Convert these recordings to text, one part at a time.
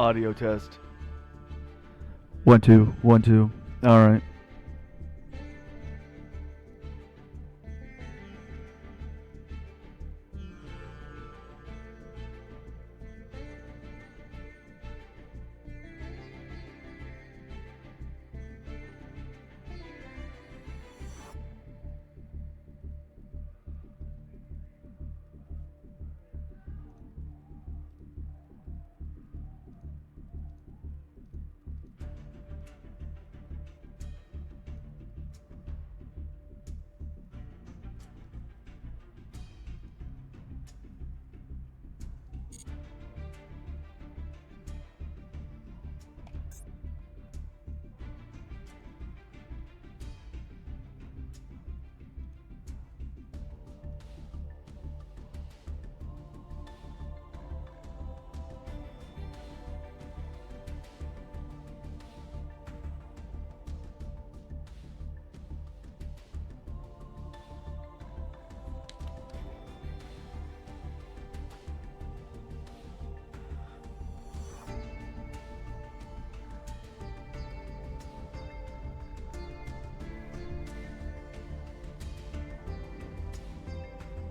Audio test. 1 2 1 2. All right.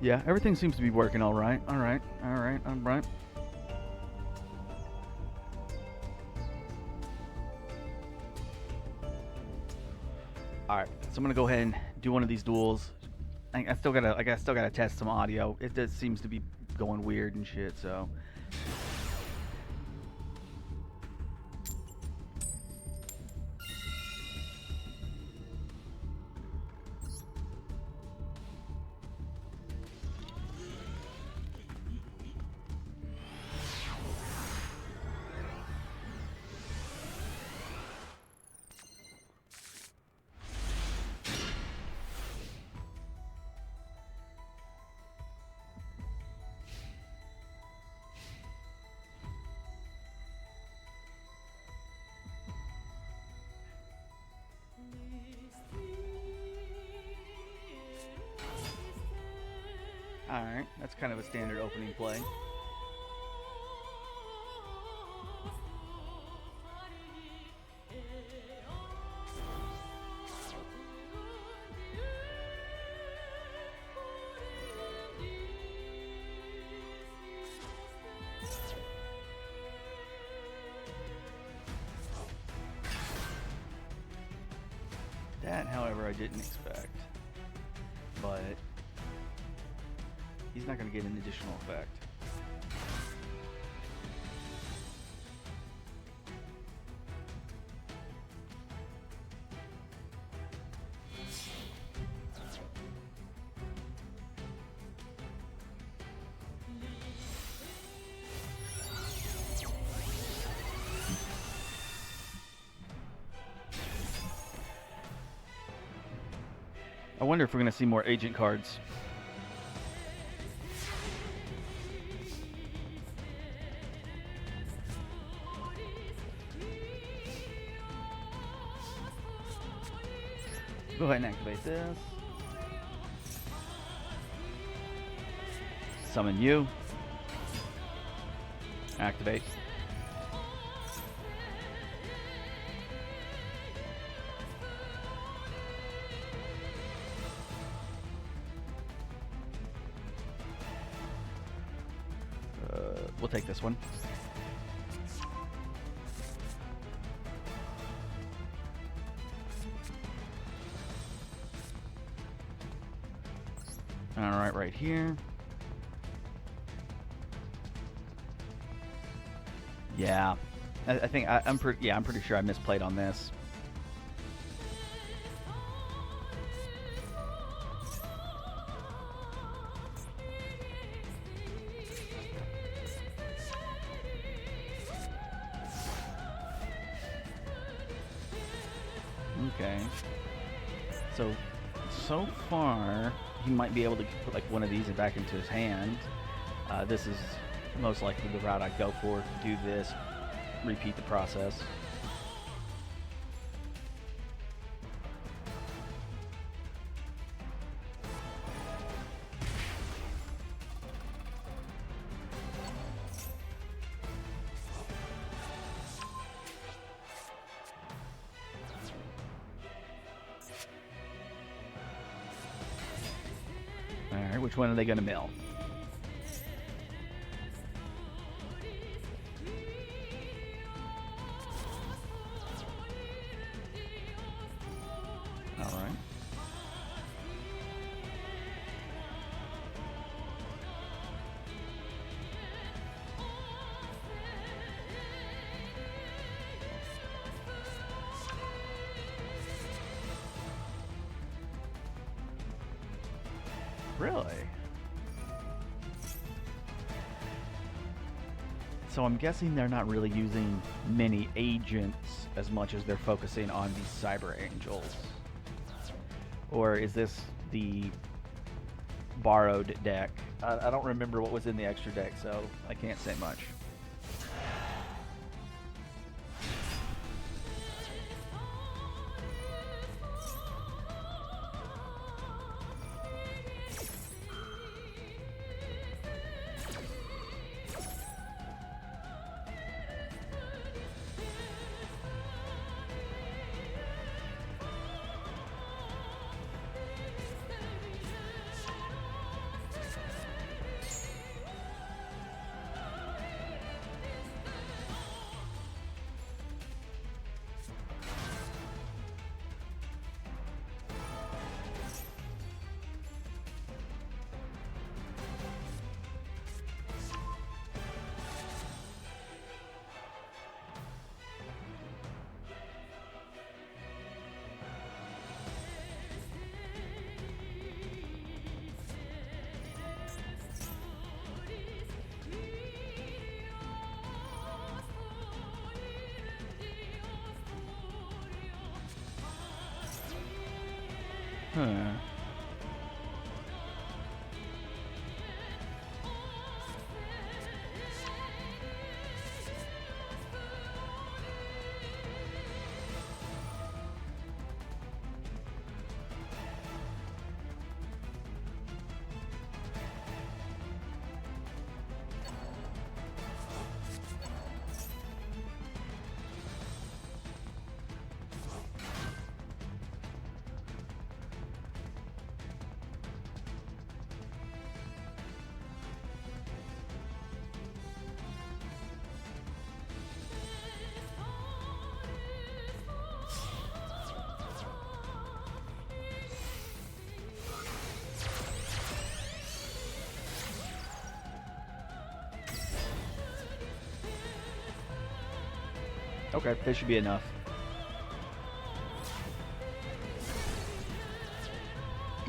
Yeah, everything seems to be working all right. All right. All right. All right. All right. So I'm gonna go ahead and do one of these duels. I still gotta, I still gotta test some audio. It just seems to be going weird and shit. So. Alright, that's kind of a standard opening play. That, however, I didn't expect. But he's not going to get an additional effect. I wonder if we're going to see more agent cards. Go ahead and activate this. Summon you. Activate. We'll take this one. Alright, right here. Yeah. I think I'm pretty sure I misplayed on this. Okay. So far, he might be able to put like one of these back into his hand. This is most likely the route I'd go for. Do this, repeat the process. Alright, which one are they going to mill? Alright. Really? So I'm guessing they're not really using many agents as much as they're focusing on these cyber angels. Or is this the borrowed deck? I don't remember what was in the extra deck, so I can't say much. Huh. Okay, this should be enough.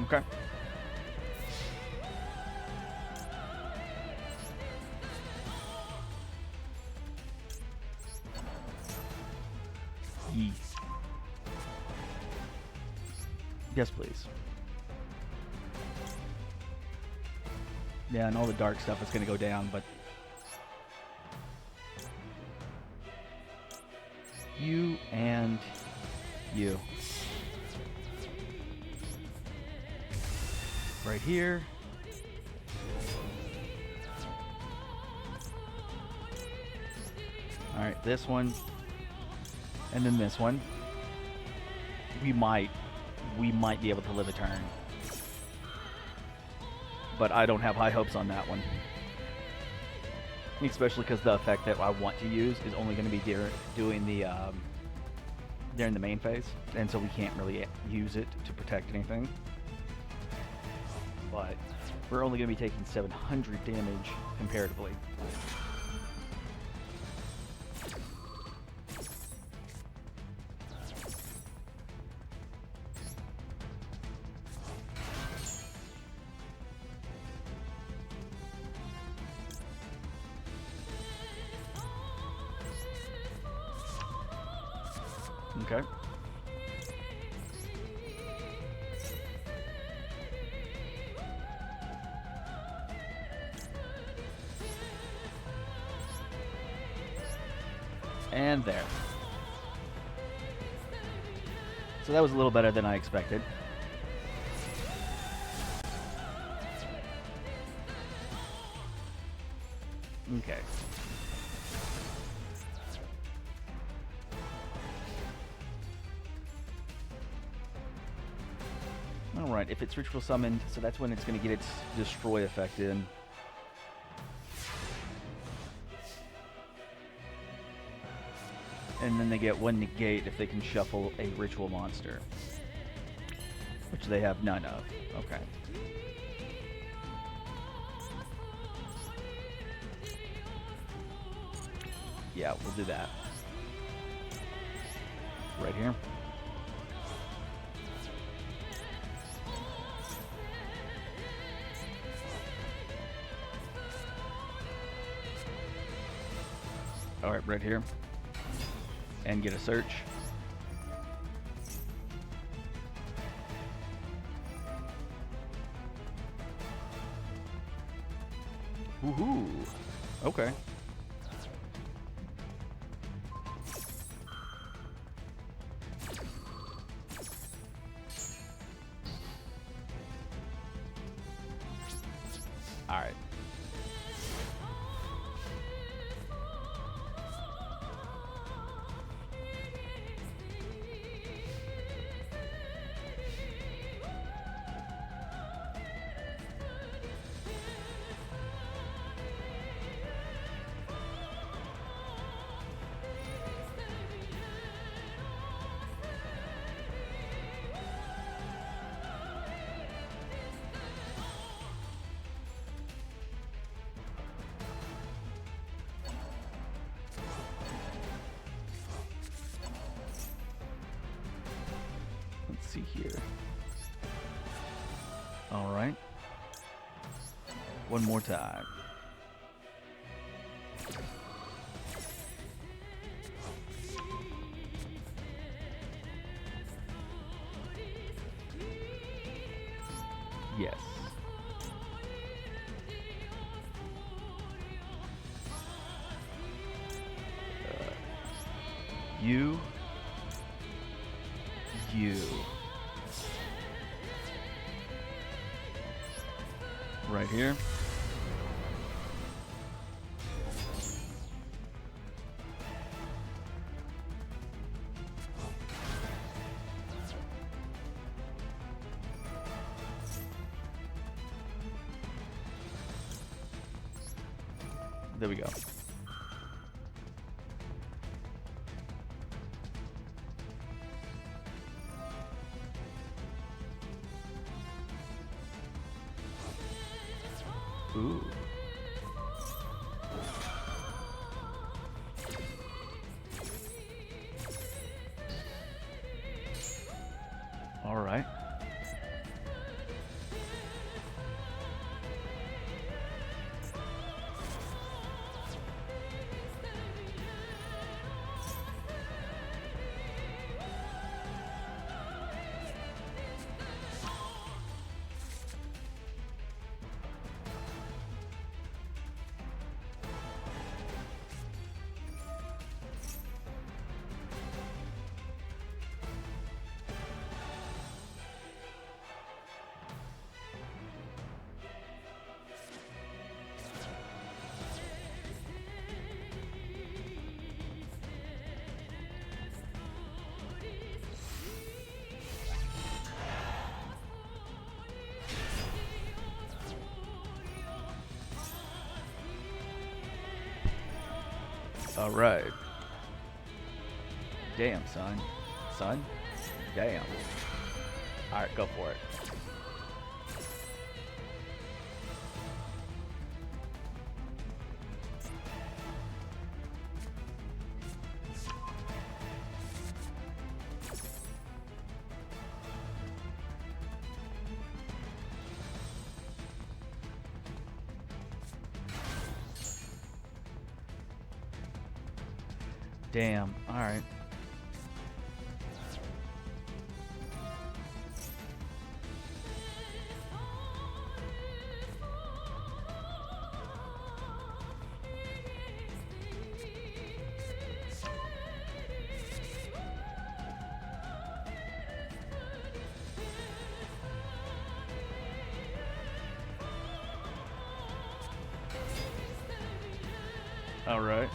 Okay. Yeet. Yes, please. Yeah, and all the dark stuff is going to go down, but you and you. Right here. Alright, this one. And then this one. We might be able to live a turn. But I don't have high hopes on that one. Especially because the effect that I want to use is only going to be doing the during the main phase, and so we can't really use it to protect anything. But we're only going to be taking 700 damage comparatively. Okay. And there. So that was a little better than I expected. Okay. Alright, if it's ritual summoned, so that's when it's going to get its destroy effect in. And then they get 1 negate if they can shuffle a ritual monster. Which they have none of. Okay. Yeah, we'll do that. Right here. Alright, right here. And get a search. Woohoo! Okay. Alright. Let's see here. All right. One more time. Yes. You. Right here. There we go. Ooh. All right. All right. Damn, son. Son? Damn. All right, go for it. Damn. All right. All right.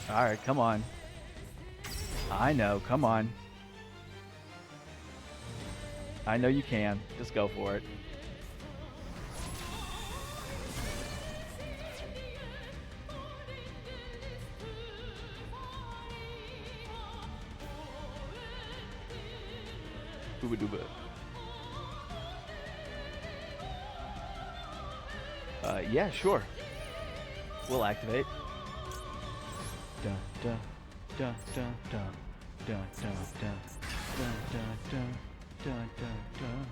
Alright, come on. I know, come on. I know you can. Just go for it. Ooba dooba. Yeah, sure. We'll activate. Dun dun dun dun dun dun dun dun dun dun dun dun dun.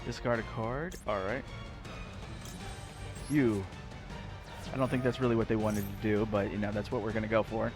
Discard a card. All right. You. I don't think that's really what they wanted to do, but you know that's what we're gonna go for.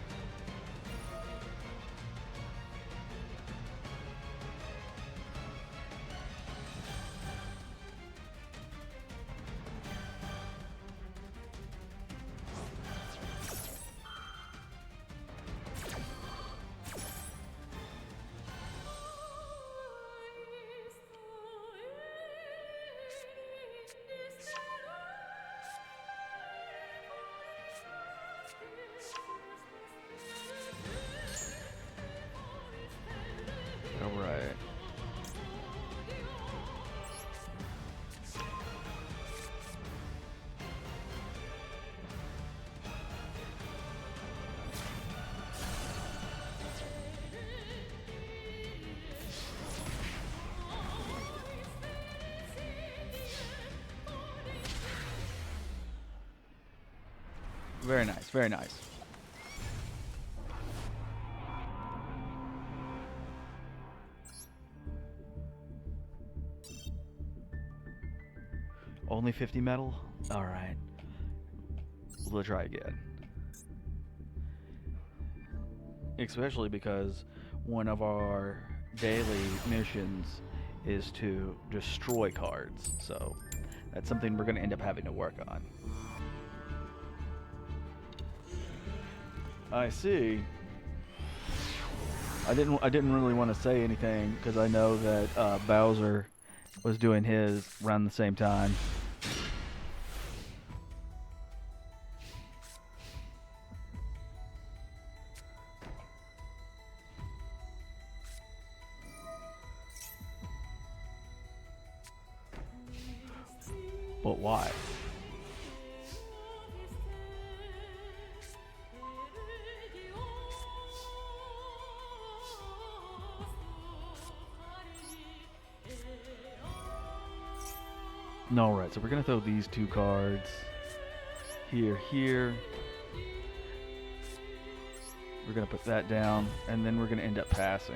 All right. Very nice, very nice. Only 50 metal? Alright. We'll try again. Especially because one of our daily missions is to destroy cards. So that's something we're going to end up having to work on. I see. I didn't really want to say anything because I know that Bowser was doing his around the same time. But why? No, right, so we're gonna throw these two cards here. We're gonna put that down, and then we're gonna end up passing.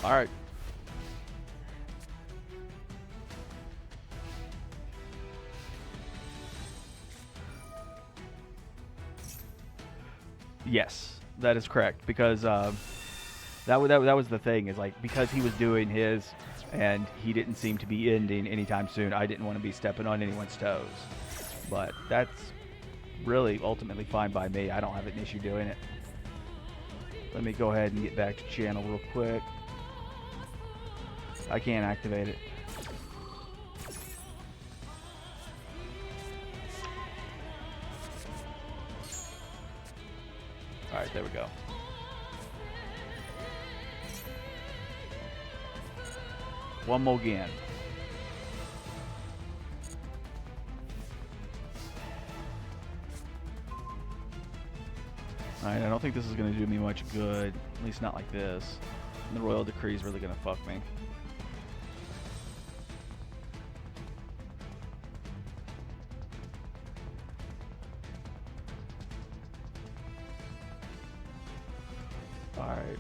Alright. Yes, that is correct, because that was the thing, is like, because he was doing his and he didn't seem to be ending anytime soon, I didn't want to be stepping on anyone's toes. But that's really ultimately fine by me. I don't have an issue doing it. Let me go ahead and get back to channel real quick. I can't activate it. Alright, there we go. One more again. Alright, I don't think this is going to do me much good. At least not like this. And the Royal Decree is really going to fuck me. Alright.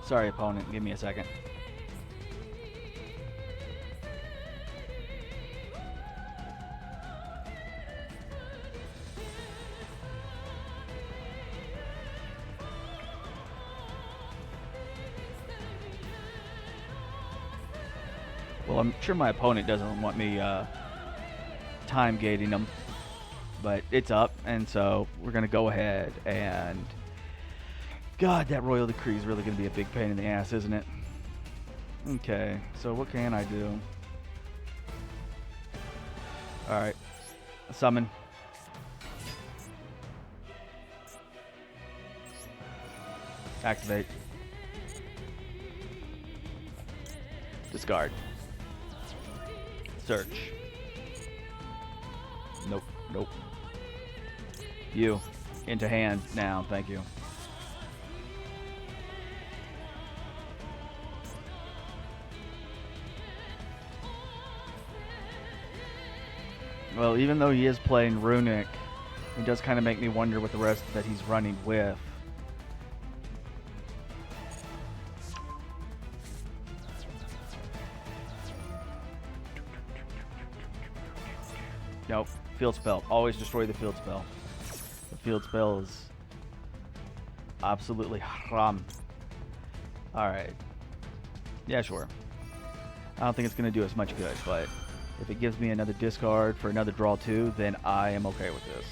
Sorry, opponent. Give me a second. Well, I'm sure my opponent doesn't want me time gating them. but it's up, and so we're gonna go ahead and. God, that Royal Decree is really gonna be a big pain in the ass, isn't it? Okay, so what can I do? All right, summon. Activate. Discard. Search. Nope, nope. You. Into hand now, thank you. Well, even though he is playing Runic, it does kind of make me wonder what the rest that he's running with. Nope. Field spell. Always destroy the field spell. The field spell is absolutely haram. Alright. Yeah, sure. I don't think it's going to do us much good, but if it gives me another discard for another draw 2, then I am okay with this.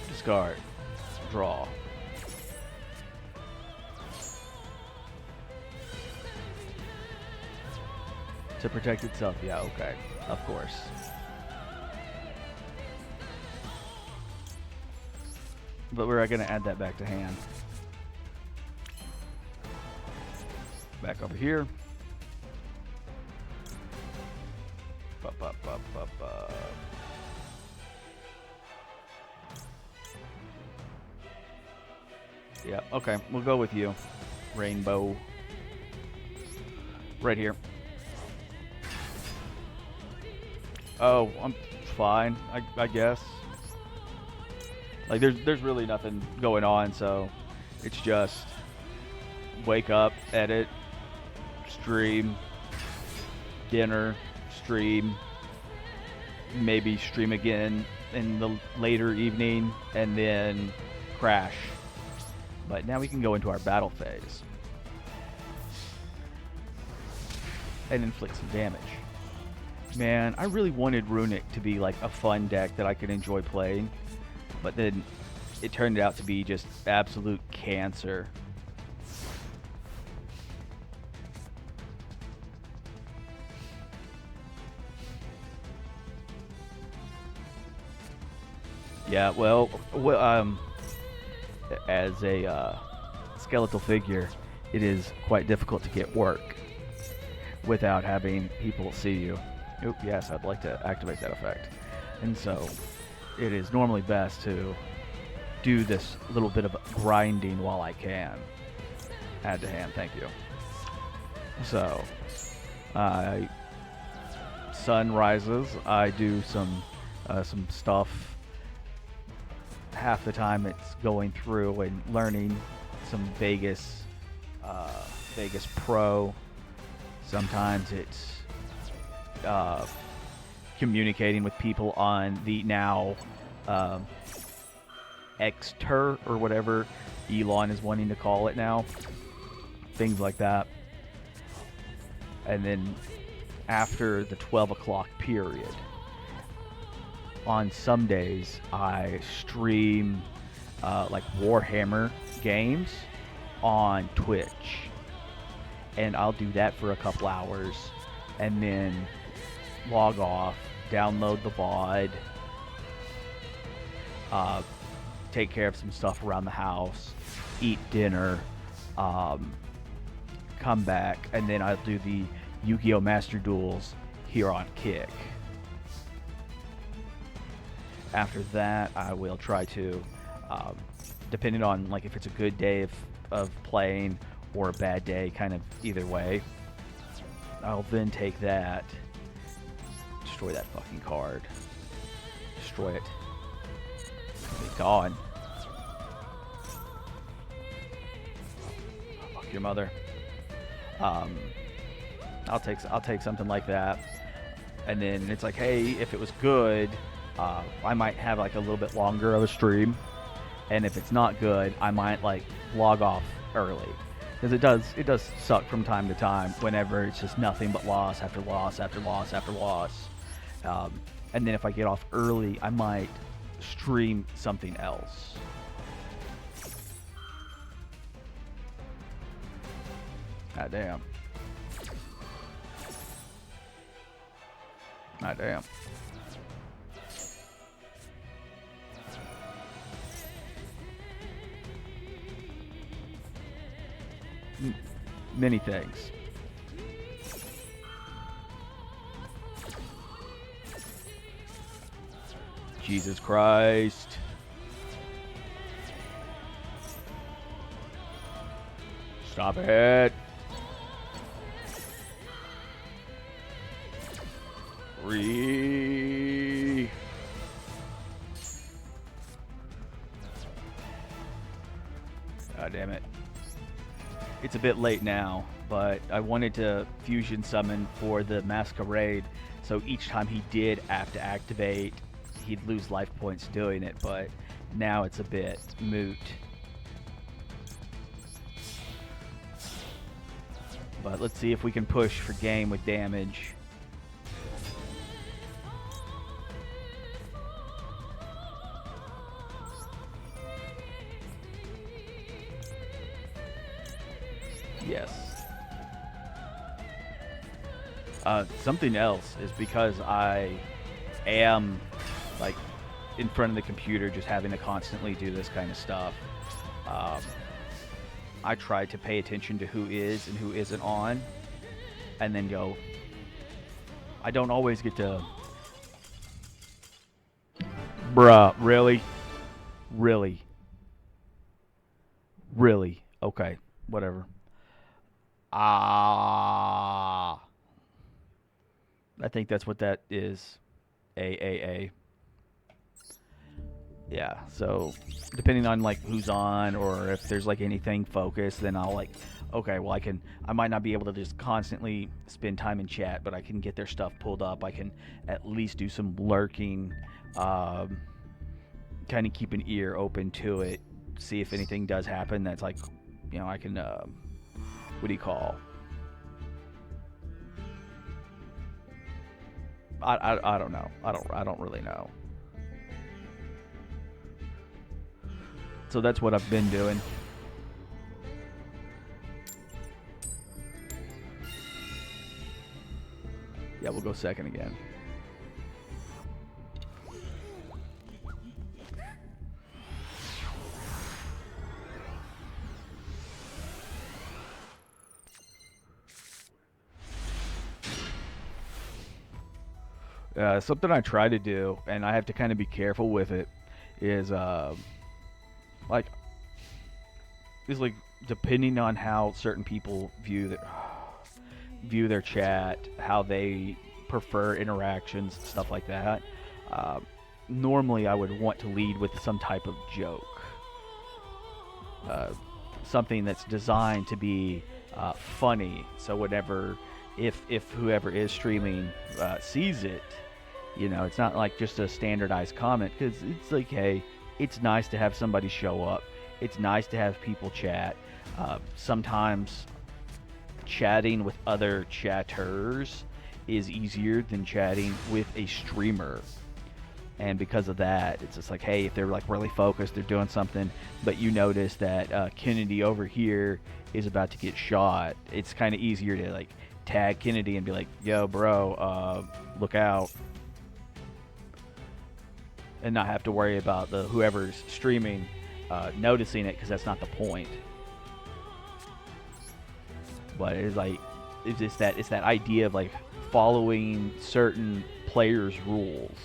Discard. Draw. To protect itself, yeah, okay. Of course. But we're going to add that back to hand. Back over here. Bup, bup, bup, bup, bup. Yeah, okay, we'll go with you. Rainbow. Right here. Oh, I'm fine, I guess. Like, there's really nothing going on, so it's just wake up, edit, stream, dinner, stream, maybe stream again in the later evening, and then crash. But now we can go into our battle phase and inflict some damage. Man, I really wanted Runic to be like a fun deck that I could enjoy playing, but then it turned out to be just absolute cancer. Yeah, well, as a skeletal figure, it is quite difficult to get work without having people see you. Oop, yes, I'd like to activate that effect. And so it is normally best to do this little bit of grinding while I can. Add to hand, thank you. So, sun rises, I do some stuff. Half the time it's going through and learning some Vegas Pro. Sometimes it's communicating with people on the now Xter or whatever Elon is wanting to call it now. Things like that. And then after the 12 o'clock period, on some days I stream like Warhammer games on Twitch, and I'll do that for a couple hours and then log off, download the VOD, take care of some stuff around the house, eat dinner, come back, and then I'll do the Yu-Gi-Oh Master Duels here on Kick. After that, I will try to, depending on like if it's a good day of playing or a bad day, kind of either way, I'll then take that, destroy that fucking card, destroy it, be gone. Fuck your mother. I'll take something like that, and then it's like, hey, if it was good, I might have like a little bit longer of a stream, and if it's not good, I might like log off early. Because it does suck from time to time whenever it's just nothing but loss after loss after loss after loss. Um, and then if I get off early, I might stream something else. God damn. God damn. Many things. Jesus Christ. Stop it. God damn it. It's a bit late now, but I wanted to fusion summon for the Masquerade, so each time he did have to activate, he'd lose life points doing it, but now it's a bit moot. But let's see if we can push for game with damage. Yes. Something else is because I am like in front of the computer just having to constantly do this kind of stuff. I try to pay attention to who is and who isn't on, and then go. I don't always get to. Bruh, really? Really? Really? Okay, whatever. Ah. I think that's what that is. A. Yeah, so depending on like who's on or if there's like anything focused, then I'll like, okay, well I might not be able to just constantly spend time in chat, but I can get their stuff pulled up. I can at least do some lurking, kind of keep an ear open to it, see if anything does happen that's like, you know, I can, what do you call? I don't know. I don't really know. So that's what I've been doing. Yeah, we'll go second again. Something I try to do, and I have to kind of be careful with it, is like depending on how certain people view their chat, how they prefer interactions, stuff like that. Uh, Normally, I would want to lead with some type of joke, something that's designed to be funny. So whenever, if whoever is streaming sees it, you know, it's not like just a standardized comment, because it's like, hey, it's nice to have somebody show up. It's nice to have people chat. Sometimes chatting with other chatters is easier than chatting with a streamer. And because of that, it's just like, hey, if they're like really focused, they're doing something, but you notice that Kennedy over here is about to get shot, it's kind of easier to like tag Kennedy and be like, yo, bro, look out. And not have to worry about the whoever's streaming noticing it, because that's not the point. But it's like it's that idea of like following certain players' rules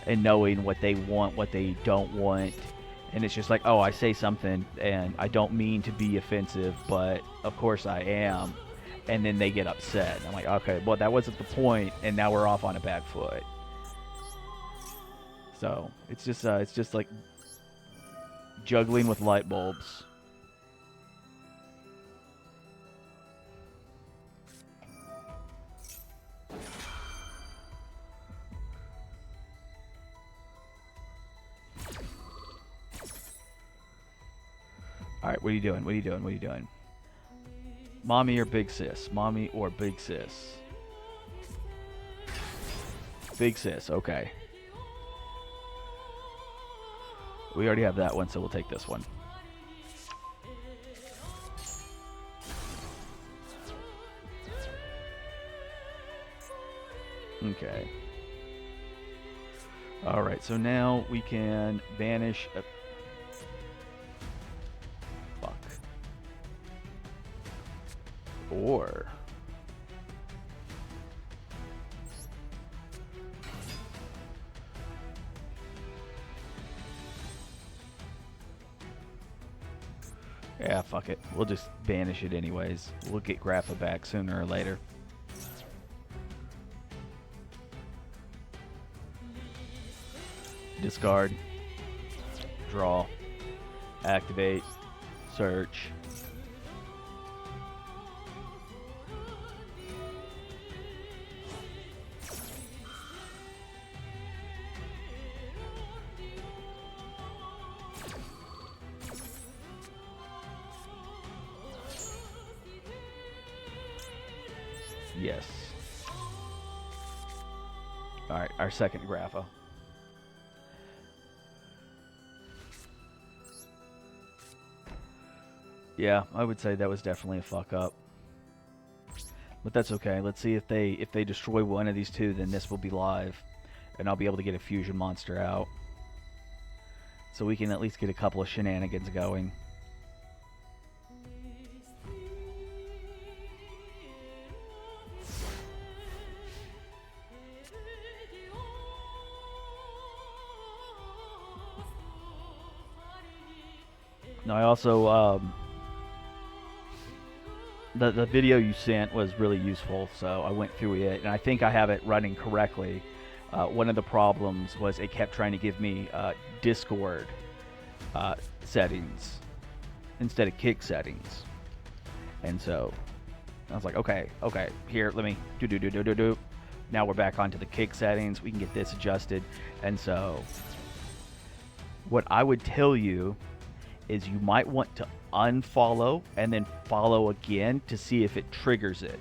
and knowing what they want, what they don't want. And it's just like, oh, I say something and I don't mean to be offensive, but of course I am. And then they get upset. I'm like, okay, well, that wasn't the point, and now we're off on a bad foot. So it's just like juggling with light bulbs. Alright, what are you doing? What are you doing? What are you doing? Mommy or big sis? Mommy or big sis? Big sis, okay. We already have that one, so we'll take this one. Okay. Alright, so now we can banish a... Fuck. Or... Yeah, fuck it. We'll just banish it anyways. We'll get Grappa back sooner or later. Discard. Draw. Activate. Search. Yes. Alright, our second Grappa. Yeah, I would say that was definitely a fuck up. But that's okay. Let's see if they destroy one of these two, then this will be live. And I'll be able to get a fusion monster out. So we can at least get a couple of shenanigans going. Now I also the video you sent was really useful, so I went through it, and I think I have it running correctly. One of the problems was it kept trying to give me Discord settings instead of kick settings, and so I was like, okay, here, let me do. Now we're back onto the kick settings. We can get this adjusted, and so what I would tell you is you might want to unfollow and then follow again to see if it triggers it.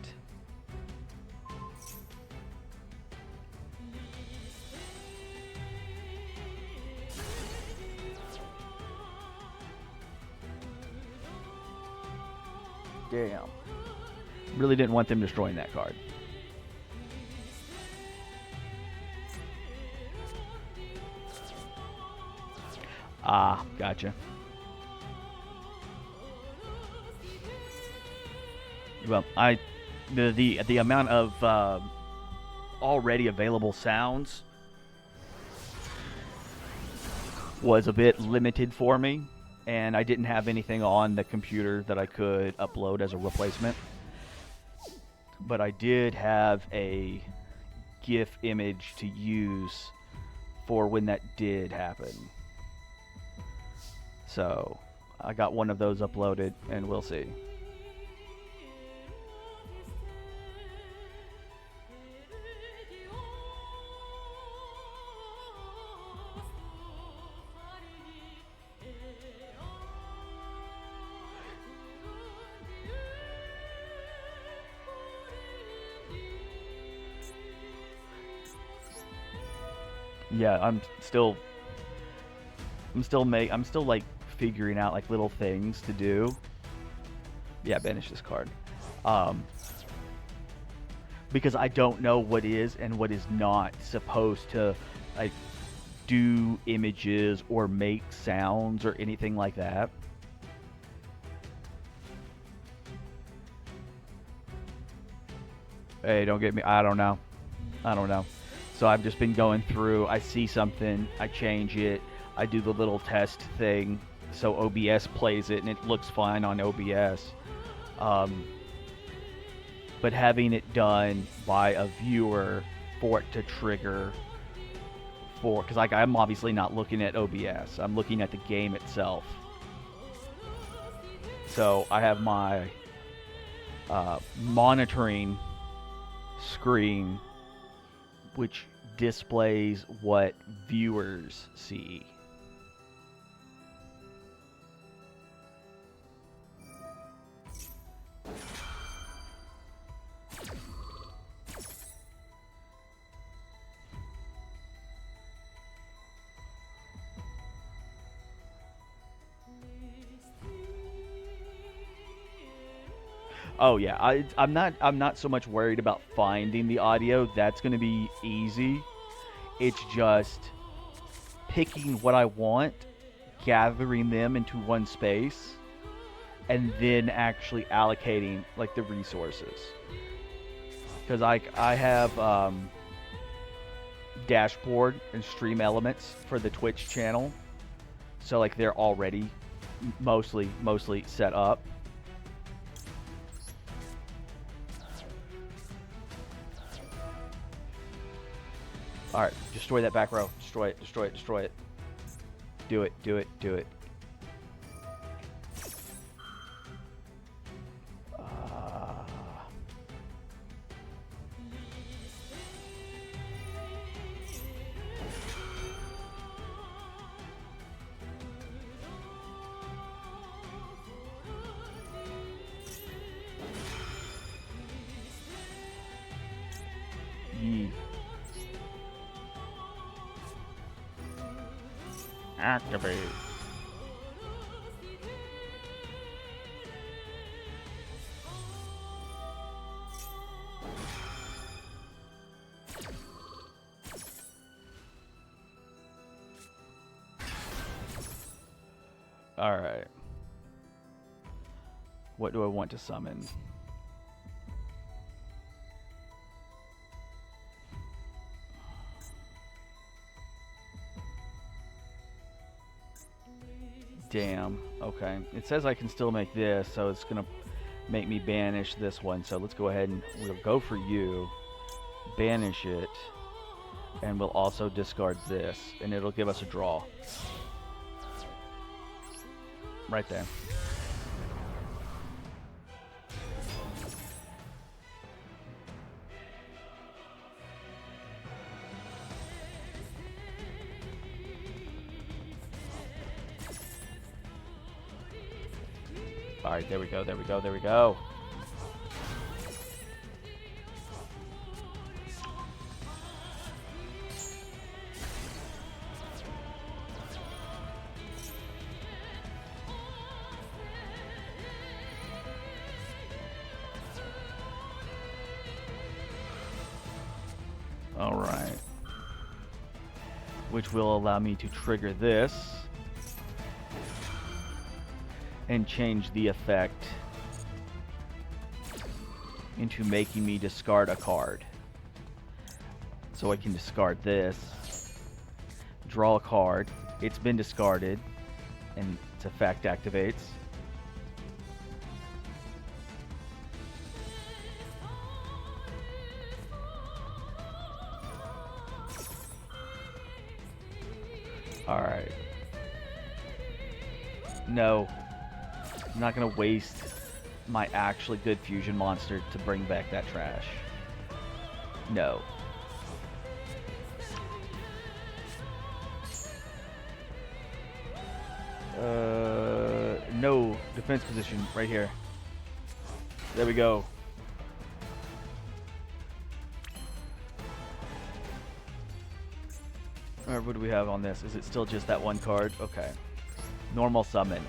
Damn. Really didn't want them destroying that card. Ah, gotcha. Well, the amount of already available sounds was a bit limited for me, and I didn't have anything on the computer that I could upload as a replacement. But I did have a GIF image to use for when that did happen. So I got one of those uploaded, and we'll see. Yeah, I'm still like figuring out like little things to do. Yeah, banish this card. Because I don't know what is and what is not supposed to like do images or make sounds or anything like that. Hey, don't get me. I don't know. So I've just been going through, I see something, I change it, I do the little test thing, so OBS plays it, and it looks fine on OBS. But having it done by a viewer for it to trigger for, because like I'm obviously not looking at OBS, I'm looking at the game itself. So I have my monitoring screen, which displays what viewers see. Oh yeah, I'm not so much worried about finding the audio. That's going to be easy. It's just picking what I want, gathering them into one space, and then actually allocating like the resources. Because I have dashboard and stream elements for the Twitch channel, so like they're already mostly set up. All right, destroy that back row. Destroy it. Destroy it. Destroy it. Do it. Do it. Do it. Yee. Activate. All right. What do I want to summon? Damn. Okay. It says I can still make this, so it's going to make me banish this one. So let's go ahead and we'll go for you, banish it, and we'll also discard this, and it'll give us a draw. Right there. All right, there we go, there we go, there we go. All right. Which will allow me to trigger this and change the effect into making me discard a card. So I can discard this, draw a card, it's been discarded, and its effect activates. Alright. No. I'm not going to waste my actually good fusion monster to bring back that trash. No. No. Defense position right here. There we go. Alright, what do we have on this? Is it still just that one card? Okay. Normal summon.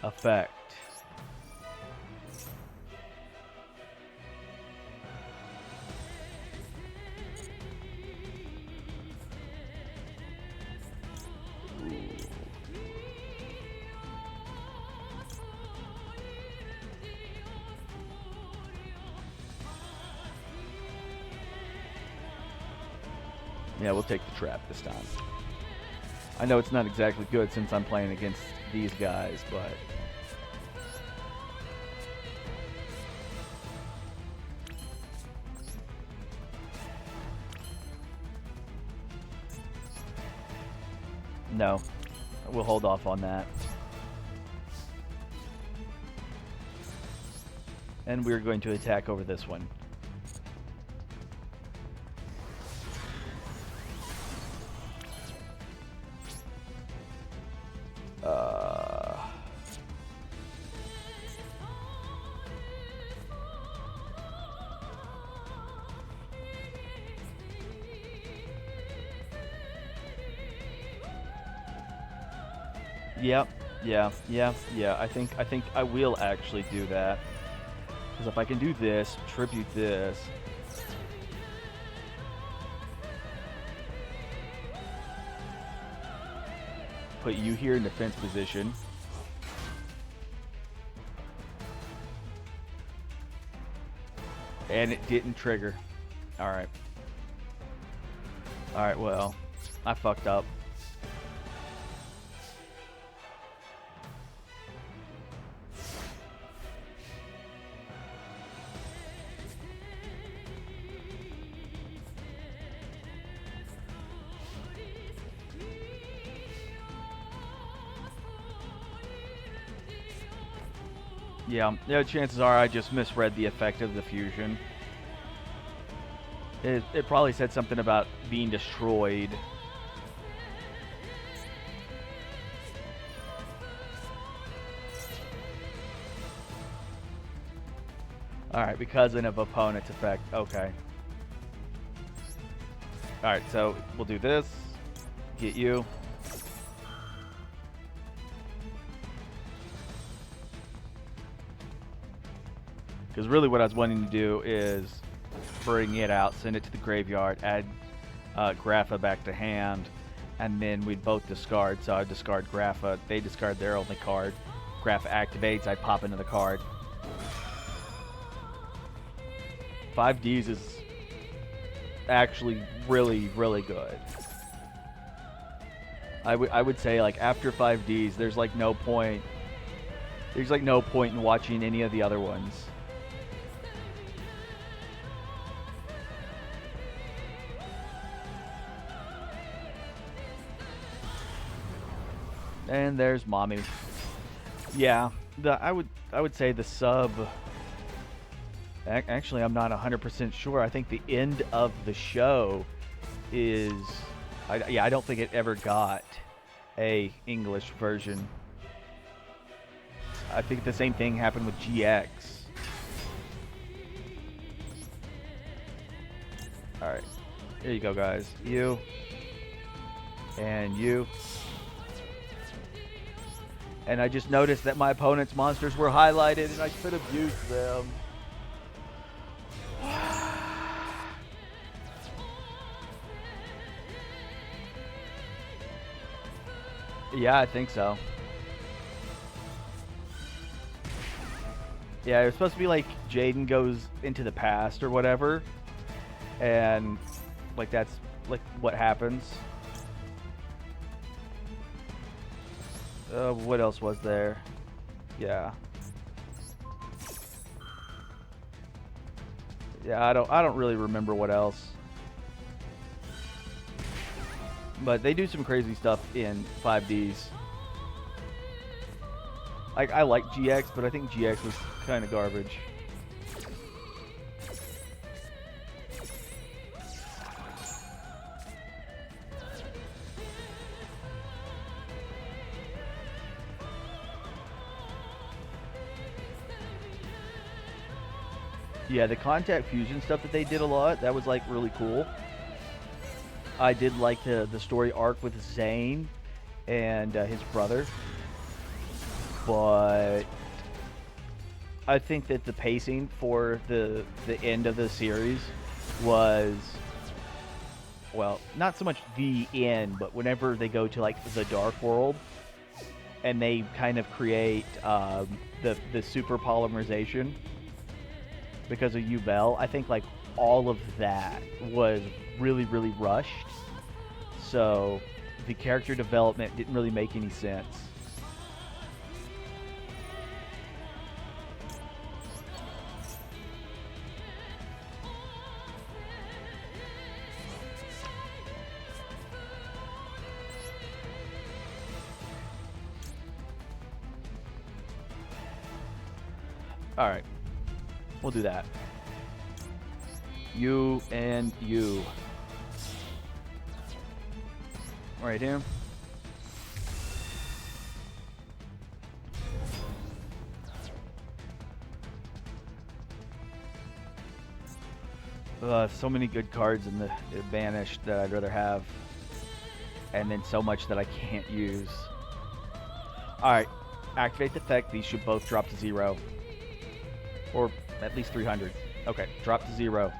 Effect. Yeah, we'll take the trap this time. I know it's not exactly good since I'm playing against these guys, but... No, we'll hold off on that. And we're going to attack over this one. Yep. Yeah. I think I will actually do that. Because if I can do this, tribute this. Put you here in defense position. And it didn't trigger. Alright. Alright, well, I fucked up. Yeah, chances are I just misread the effect of the fusion. It probably said something about being destroyed. Alright, because of opponent's effect. Okay. Alright, so we'll do this. Get you. Because really what I was wanting to do is bring it out, send it to the graveyard, add Grapha back to hand, and then we'd both discard. So I'd discard Grapha, they discard their only card. Grapha activates, I pop into the card. 5Ds is actually really, really good. I would say, like, after 5Ds, there's like no point. There's like no point in watching any of the other ones. And there's Mommy. Yeah, I would say the sub. Actually, I'm not 100% sure. I think the end of the show is. I don't think it ever got a English version. I think the same thing happened with GX. All right, here you go, guys. You and you. And I just noticed that my opponent's monsters were highlighted and I could have used them. Yeah, I think so. Yeah, it was supposed to be like Jaden goes into the past or whatever. And like that's like what happens. What else was there? Yeah. Yeah, I don't really remember what else. But they do some crazy stuff in 5Ds. Like, I like GX, but I think GX was kind of garbage. Yeah, the contact fusion stuff that they did a lot, that was like really cool. I did like the story arc with Zane and his brother. But I think that the pacing for the end of the series was, well, not so much the end, but whenever they go to like the Dark World and they kind of create the super polymerization because of Bell, I think like all of that was really, really rushed. So the character development didn't really make any sense. Alright. We'll do that. You and you. Right here. So many good cards in the banished that I'd rather have. And then so much that I can't use. Alright. Activate the effect. These should both drop to 0. Or At least 300. Okay, drop to 0.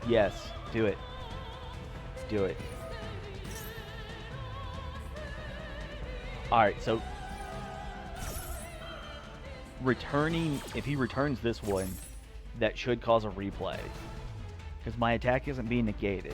Yes, do it. Do it. Alright, so returning, if he returns this one, that should cause a replay. Because my attack isn't being negated.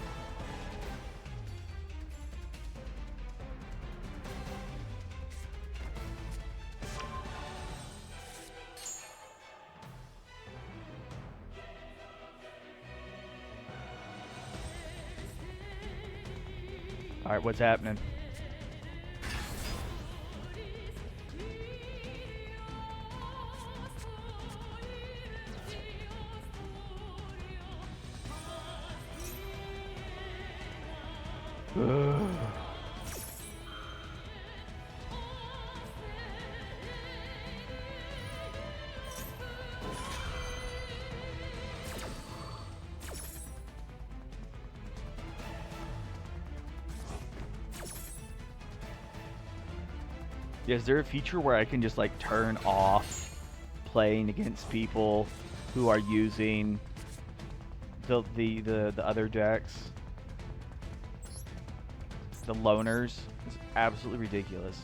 Alright, what's happening? Yeah, is there a feature where I can just like turn off playing against people who are using the other decks? The loners? It's absolutely ridiculous.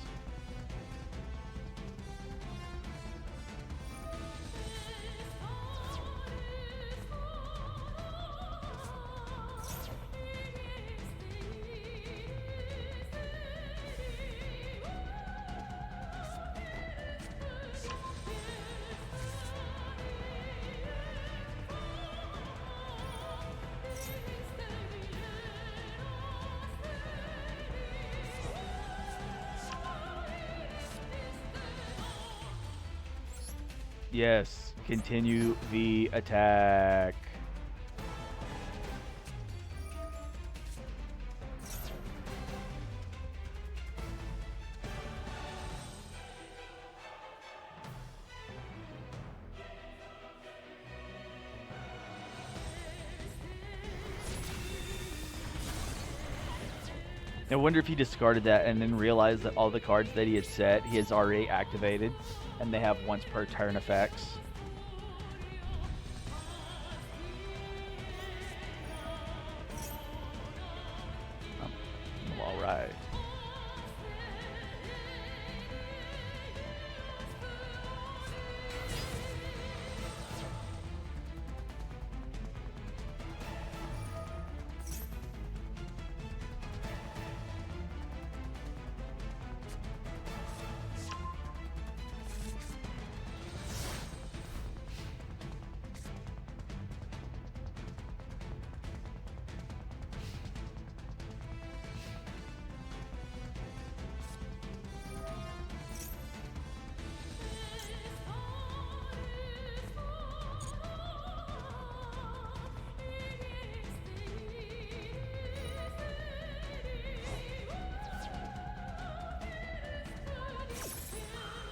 Yes, continue the attack. I wonder if he discarded that and then realized that all the cards that he had set, he has already activated, and they have once per turn effects. All right.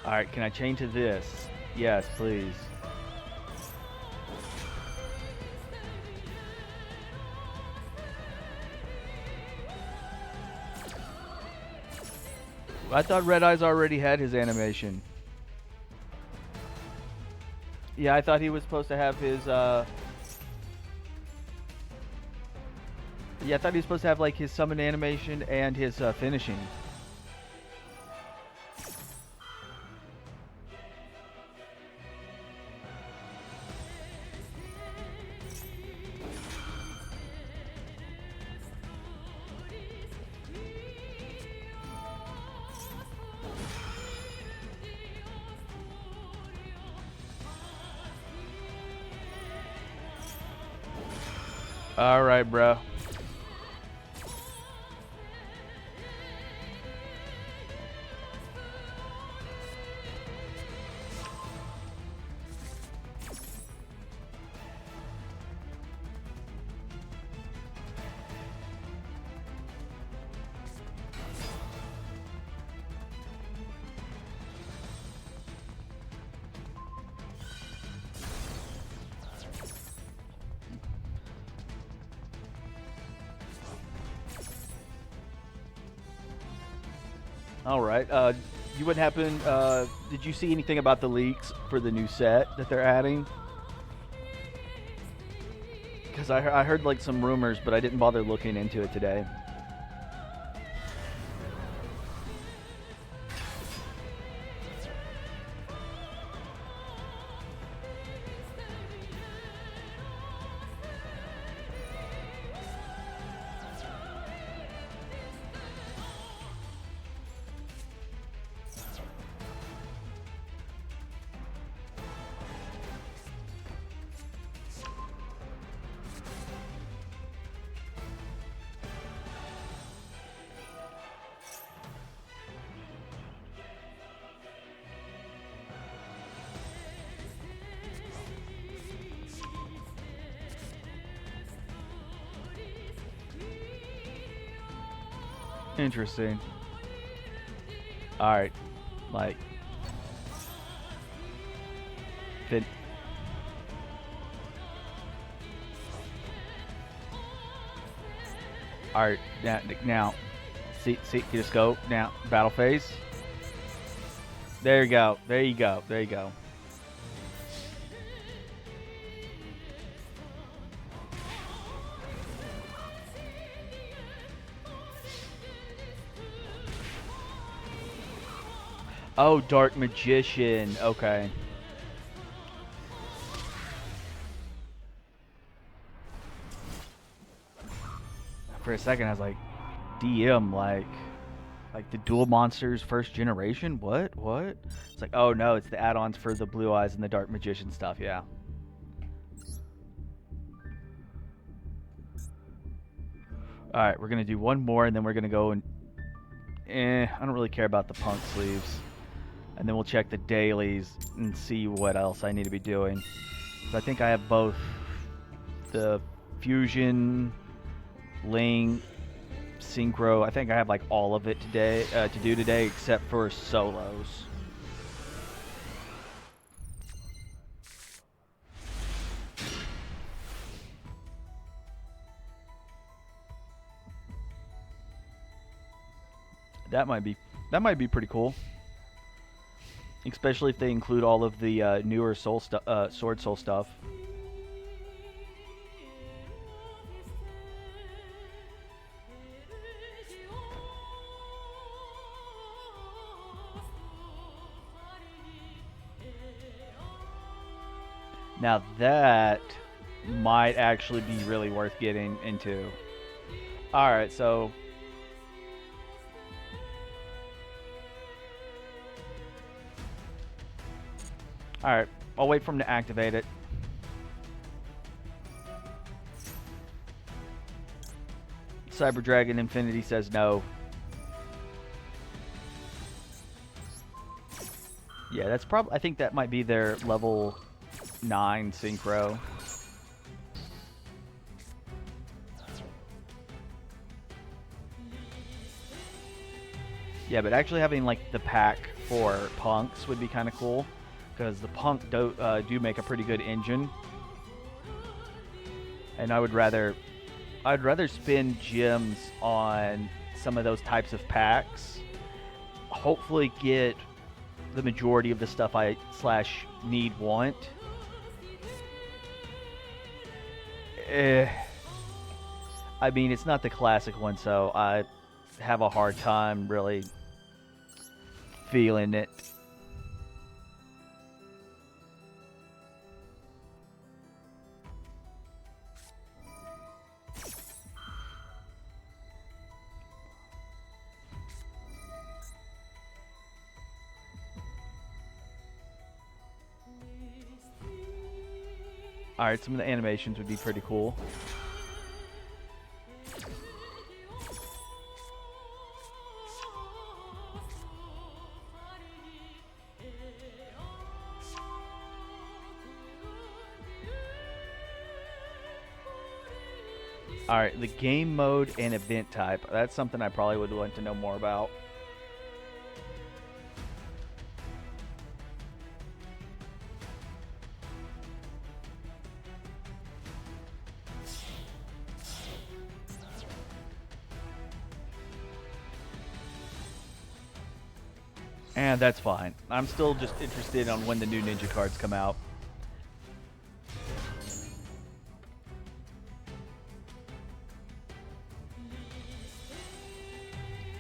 Alright, can I change to this? Yes, please. I thought Red Eyes already had his animation. Yeah, I thought he was supposed to have his, yeah, I thought he was supposed to have, like, his summon animation and his, finishing. All right, bro. All right. you wouldn't happen? Did you see anything about the leaks for the new set that they're adding? Because I heard like some rumors, but I didn't bother looking into it today. Interesting. All right, like, then. All right, now, see, just go now. Battle phase. There you go. There you go. There you go. Oh, Dark Magician. Okay. For a second, I was like, DM, like the Duel Monsters first generation? What? What? It's like, oh no, it's the add-ons for the Blue Eyes and the Dark Magician stuff, yeah. Alright, we're going to do one more, and then we're going to go and... I don't really care about the punk sleeves. And then we'll check the dailies and see what else I need to be doing. So I think I have both the Fusion, Link, Synchro. I think I have like all of it today to do today, except for solos. That might be pretty cool, especially if they include all of the newer Sword Soul stuff. Now that might actually be really worth getting into. Alright, so... Alright, I'll wait for him to activate it. Cyber Dragon Infinity says no. Yeah, that's probably... I think that might be their level 9 synchro. Yeah, but actually having like the pack for punks would be kind of cool, because the punk do make a pretty good engine, and I'd rather spend gems on some of those types of packs. Hopefully get the majority of the stuff I want. I mean, it's not the classic one, so I have a hard time really feeling it. Alright, some of the animations would be pretty cool. Alright, the game mode and event type. That's something I probably would want to know more about. And that's fine. I'm still just interested on when the new ninja cards come out.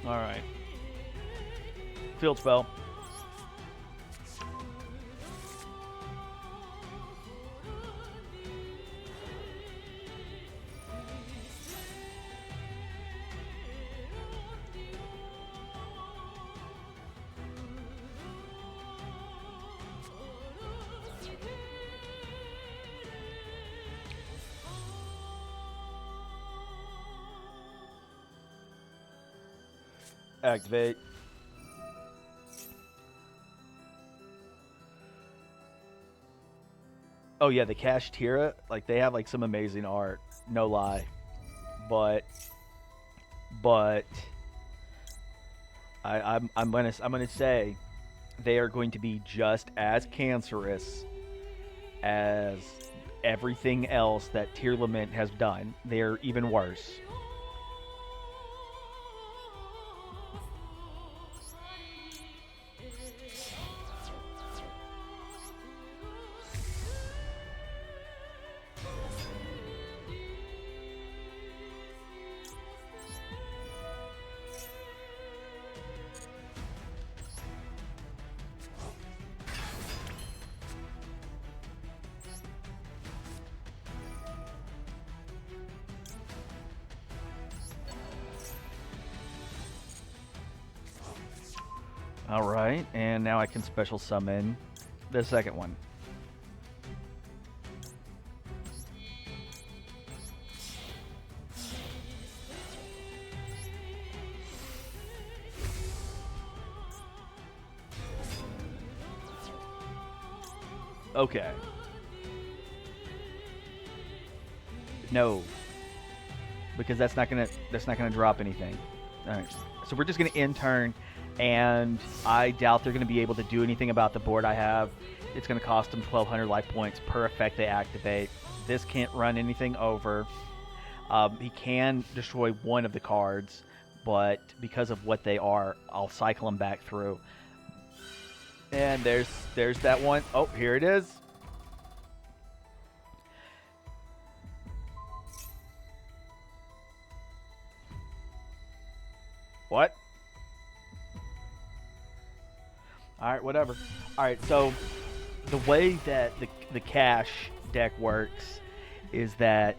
Alright. Field spell. Activate. Oh yeah, the Cash Tira, like they have like some amazing art, no lie. But but I'm gonna say they are going to be just as cancerous as everything else that Tear Lament has done. They're even worse. All right, and now I can special summon the second one. Okay. No, because that's not gonna drop anything. All right, so we're just gonna end turn, and I doubt they're gonna be able to do anything about the board I have. It's gonna cost them 1,200 life points per effect they activate. This can't run anything over. He can destroy one of the cards, but because of what they are, I'll cycle them back through. And there's that one. Oh, here it is. What? All right, whatever. All right, so the way that the cash deck works is that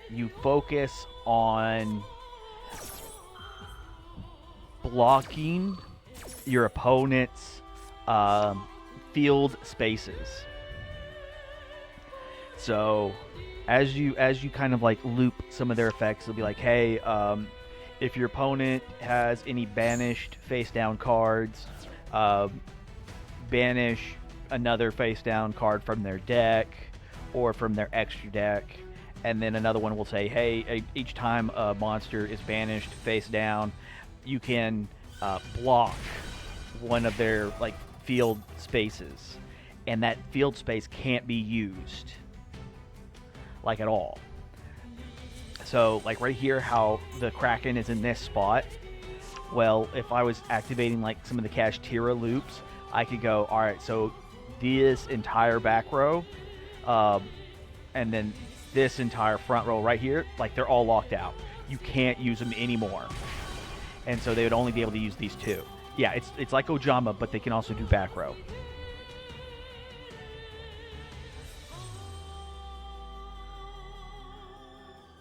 you focus on blocking your opponent's field spaces. So as you kind of like loop some of their effects, it'll be like, hey, if your opponent has any banished face down cards, uh, banish another face down card from their deck or from their extra deck. And then another one will say, hey, each time a monster is banished face down, you can block one of their like field spaces, and that field space can't be used like at all. So like right here, how the Kraken is in this spot. Well, if I was activating like some of the Cash Tira loops, I could go, all right, so this entire back row, and then this entire front row right here, like they're all locked out. You can't use them anymore. And so they would only be able to use these two. Yeah, it's like Ojama, but they can also do back row.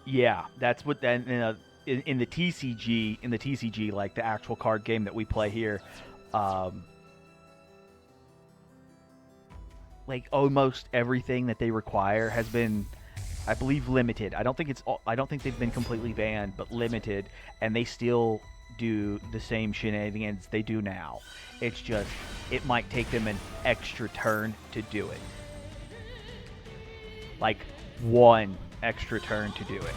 Yeah, that's what then in the TCG, like the actual card game that we play here, um, like almost everything that they require has been, I believe, limited. I don't think they've been completely banned, but limited, and they still do the same shenanigans they do now. It's just it might take them an extra turn to do it, like one extra turn to do it.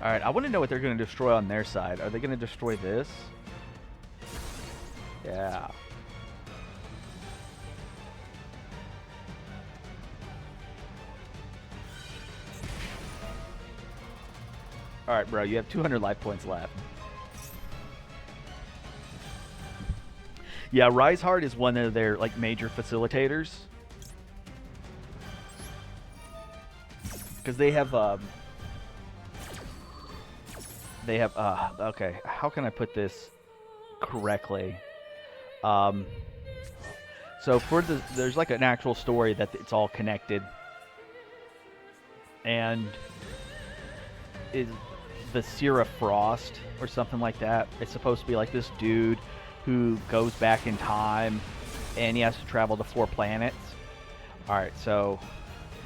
Alright, I want to know what they're going to destroy on their side. Are they going to destroy this? Yeah. Alright, bro, you have 200 life points left. Yeah, Rise Hard is one of their like major facilitators. Because they have okay, how can I put this correctly? So for there's like an actual story that it's all connected. And is the Sierra Frost or something like that. It's supposed to be like this dude who goes back in time and he has to travel to 4 planets. Alright, so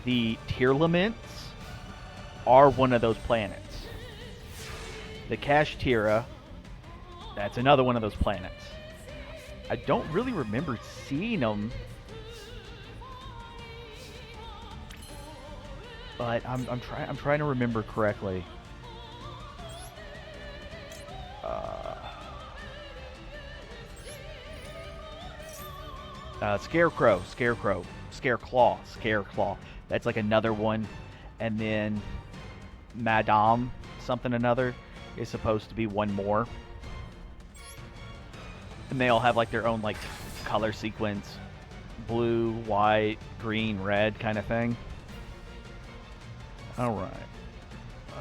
the Tearlaments are one of those planets. The Kashtira, that's another one of those planets. I don't really remember seeing them, but I'm trying to remember correctly. Scareclaw. That's like another one, and then Madame something another is supposed to be one more, and they all have like their own like color sequence, blue, white, green, red kind of thing. All right.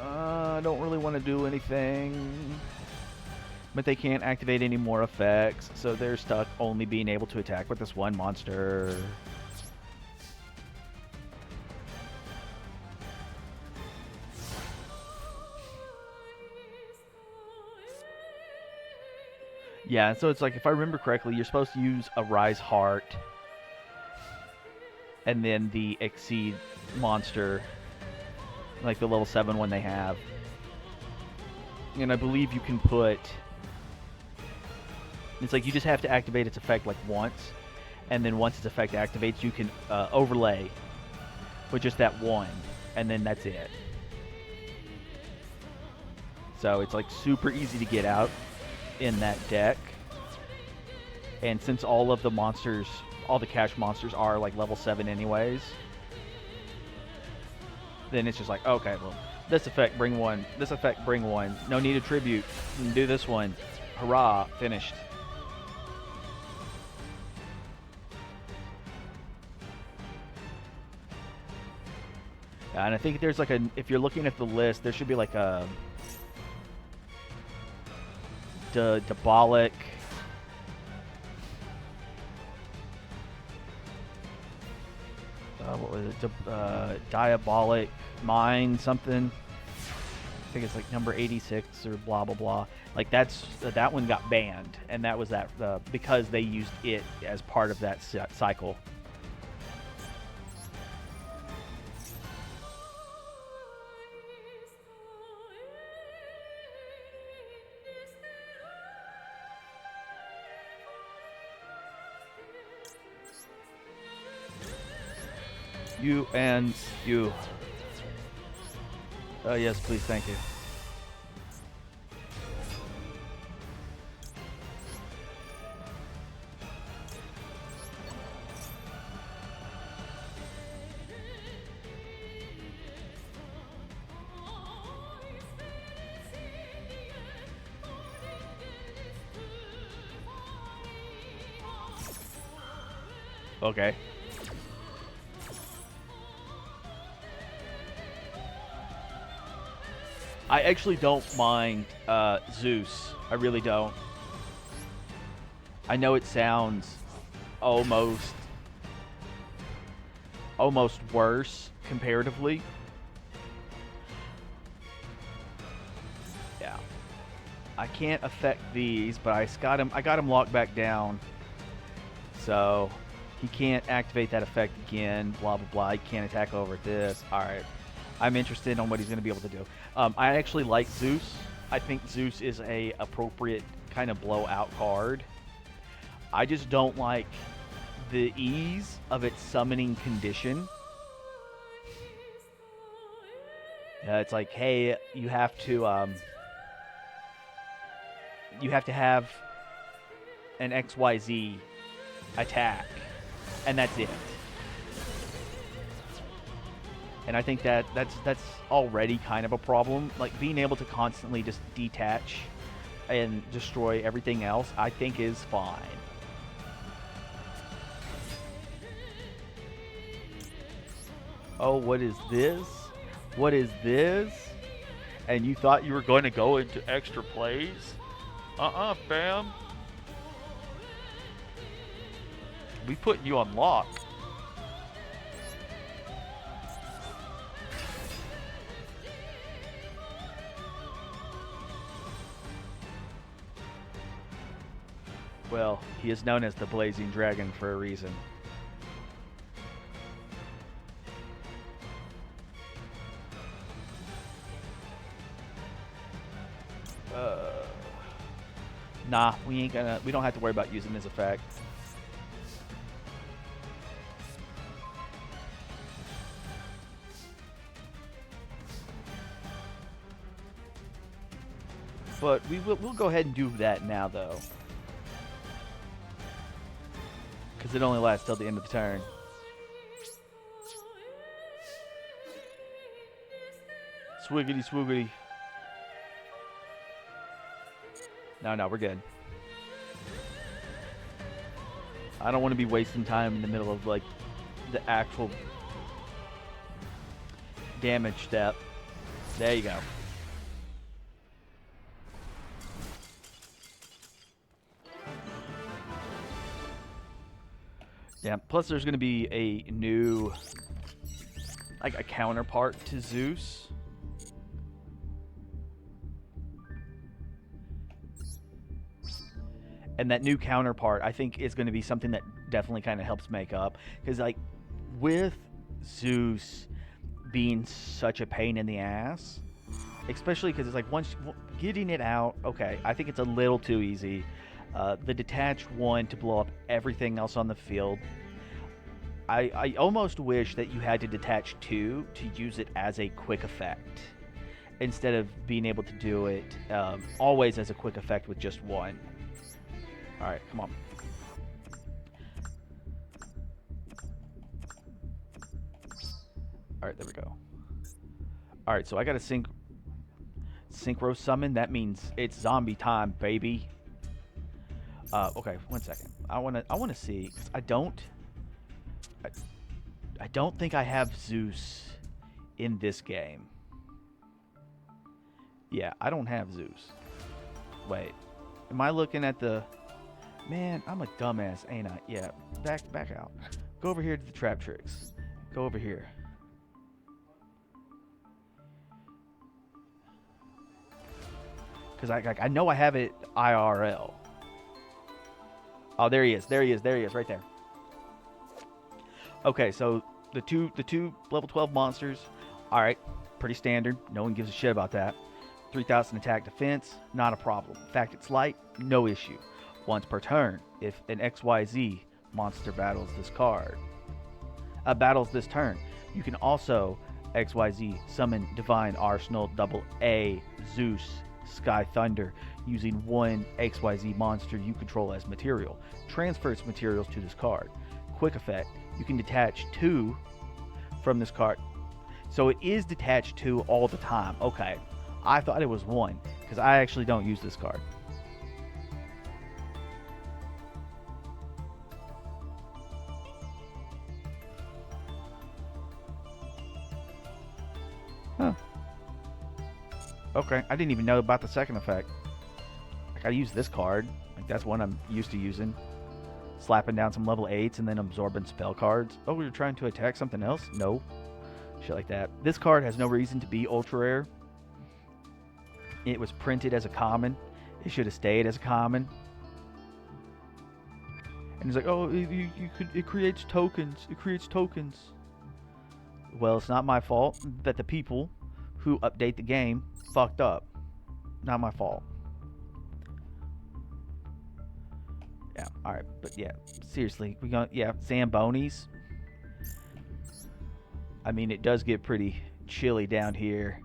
I don't really want to do anything. But they can't activate any more effects, so they're stuck only being able to attack with this one monster. Yeah, so it's like, if I remember correctly, you're supposed to use a Rise Heart and then the Exceed monster, like the level 7 one they have. And I believe you can put... It's like you just have to activate its effect like once, and then once its effect activates, you can overlay with just that one, and then that's it. So it's like super easy to get out in that deck. And since all of the monsters, all the cash monsters are like level 7 anyways, then it's just like, okay, well, this effect, bring one. This effect, bring one. No need of tribute. Do this one. Hurrah, finished. And I think there's like a, if you're looking at the list, there should be like a Diabolic. What was it? Diabolic Mind something. I think it's like number 86 or blah blah blah. Like that one got banned, and that was that because they used it as part of that cycle. You and you. Yes, please, thank you. Okay. I actually don't mind Zeus. I really don't. I know it sounds almost worse comparatively. Yeah. I can't affect these, but I got him locked back down. So he can't activate that effect again, blah blah blah. He can't attack over this. Alright. I'm interested in what he's going to be able to do. I actually like Zeus. I think Zeus is a appropriate kind of blowout card. I just don't like the ease of its summoning condition. It's like, hey, you have to have an XYZ attack, and that's it. And I think that's already kind of a problem. Like, being able to constantly just detach and destroy everything else, I think is fine. Oh, what is this? What is this? And you thought you were going to go into extra plays? Fam. We put you on lock. Well, he is known as the Blazing Dragon for a reason. Nah, we don't have to worry about using this effect. But we'll go ahead and do that now, though. Because it only lasts till the end of the turn. Swiggity swoogity. No, we're good. I don't want to be wasting time in the middle of, like, the actual damage step. There you go. Yeah, plus there's going to be a new, like, a counterpart to Zeus. And that new counterpart, I think, is going to be something that definitely kind of helps make up. Because, like, with Zeus being such a pain in the ass, especially because it's like, once getting it out, okay, I think it's a little too easy. The detached one to blow up everything else on the field. I almost wish that you had to detach two to use it as a quick effect, instead of being able to do it always as a quick effect with just one. Alright, come on. Alright, there we go. Alright, so I got a synchro summon. That means it's zombie time, baby. Okay, 1 second. I wanna see, because I don't think I have Zeus in this game. Yeah, I don't have Zeus. Wait, am I looking at the... Man, I'm a dumbass, ain't I? Yeah, back out. Go over here to the trap tricks. Go over here. Because I know I have it IRL. Oh, there he is, right there. Okay, so the two level 12 monsters, all right, pretty standard. No one gives a shit about that. 3,000 attack defense, not a problem. In fact, it's light, no issue. Once per turn, if an XYZ monster battles this turn, you can also XYZ summon Divine Arsenal AA Zeus Sky Thunder using one XYZ monster you control as material. Transfer its materials to this card. Quick effect, you can detach two from this card. So it is detached two all the time. Okay, I thought it was one, because I actually don't use this card. Huh. Okay, I didn't even know about the second effect. Like, I use this card. Like, that's one I'm used to using. Slapping down some level 8s and then absorbing spell cards. Oh, we were trying to attack something else? No. Shit like that. This card has no reason to be ultra rare. It was printed as a common. It should have stayed as a common. And it's like, oh, it creates tokens. It creates tokens. Well, it's not my fault that the people who update the game fucked up. Not my fault. Yeah, alright, but yeah, seriously, Zambonis. I mean, it does get pretty chilly down here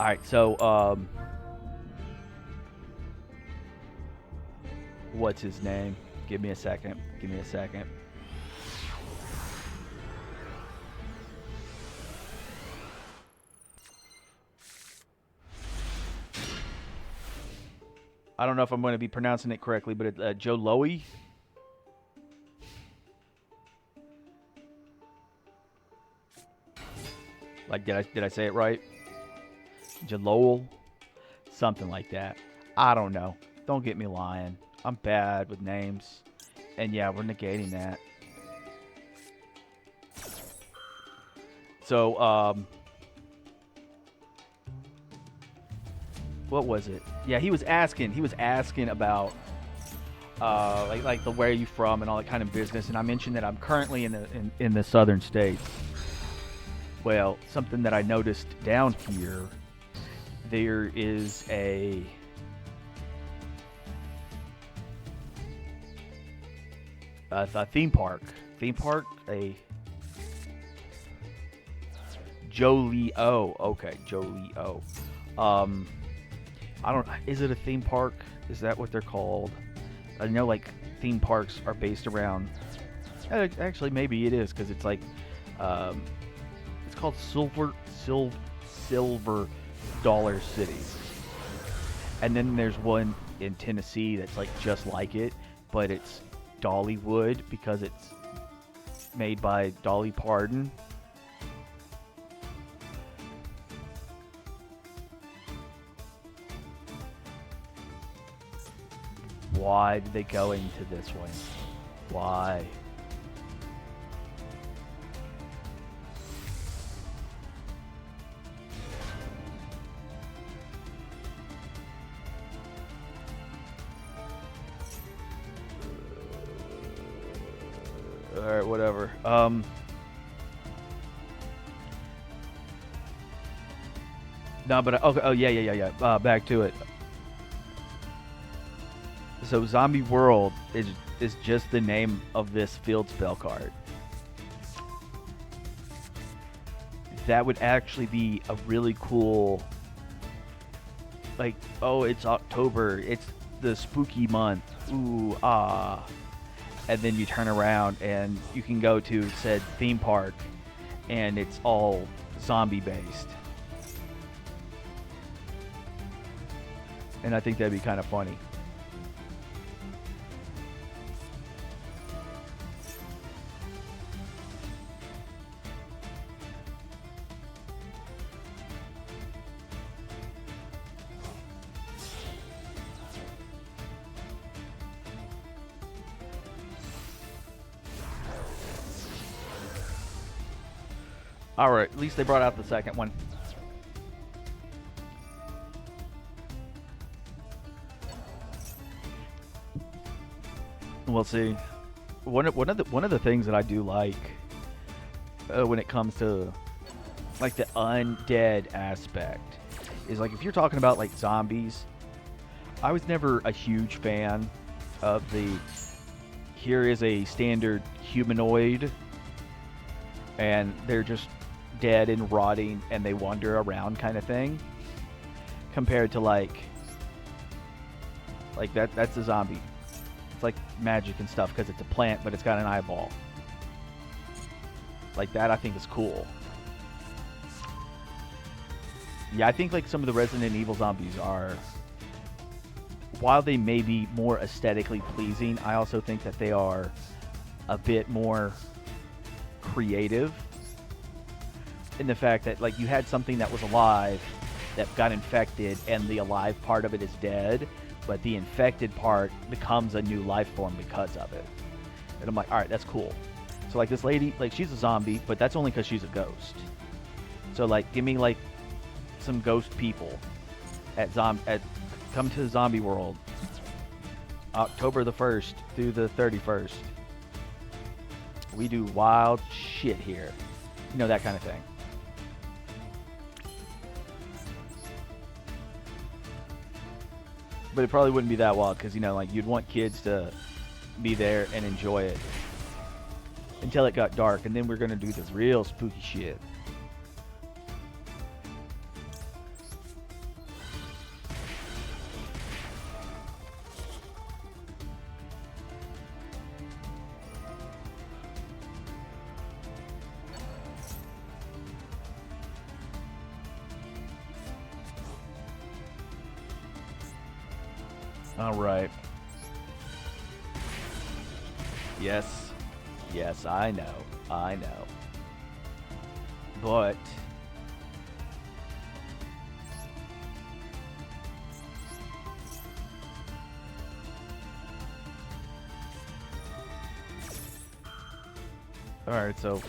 Alright, so, what's his name? Give me a second. Give me a second. I don't know if I'm going to be pronouncing it correctly, but it's Joe Lowy. Like, did I say it right? Jalowell? Something like that. I don't know. Don't get me lying. I'm bad with names. And yeah, we're negating that. So, what was it? Yeah, he was asking about like the where are you from and all that kind of business, and I mentioned that I'm currently in the southern states. Well, something that I noticed down here, there is a theme park, a Jolio. Okay, Jolio. I don't. Is it a theme park? Is that what they're called? I know like theme parks are based around. Actually, maybe it is because it's like, it's called Silver Dollar City. And then there's one in Tennessee that's like just like it, but it's Dollywood because it's made by Dolly Parton. Why did they go into this one? Why? Alright, whatever. No, but okay. Oh, yeah. Back to it. So Zombie World is just the name of this field spell card. That would actually be a really cool, like, oh, it's October, it's the spooky month, ooh, ah. And then you turn around and you can go to said theme park and it's all zombie based. And I think that'd be kind of funny. Alright, at least they brought out the second one. We'll see. One of the things that I do like when it comes to like the undead aspect is like if you're talking about like zombies, I was never a huge fan of the here is a standard humanoid and they're just dead and rotting and they wander around kind of thing, compared to like that's a zombie. It's like magic and stuff because it's a plant but it's got an eyeball. Like that I think is cool. Yeah, I think like some of the Resident Evil zombies are, while they may be more aesthetically pleasing, I also think that they are a bit more creative in the fact that like you had something that was alive that got infected and the alive part of it is dead, but the infected part becomes a new life form because of it. And I'm like, all right, that's cool. So like this lady, like she's a zombie, but that's only because she's a ghost. So like give me like some ghost people at come to the Zombie World October the 1st through the 31st. We do wild shit here. You know, that kind of thing. But it probably wouldn't be that wild because, you know, like you'd want kids to be there and enjoy it until it got dark, and then we're going to do this real spooky shit. All right. Yes. Yes, I know. I know. But all right, so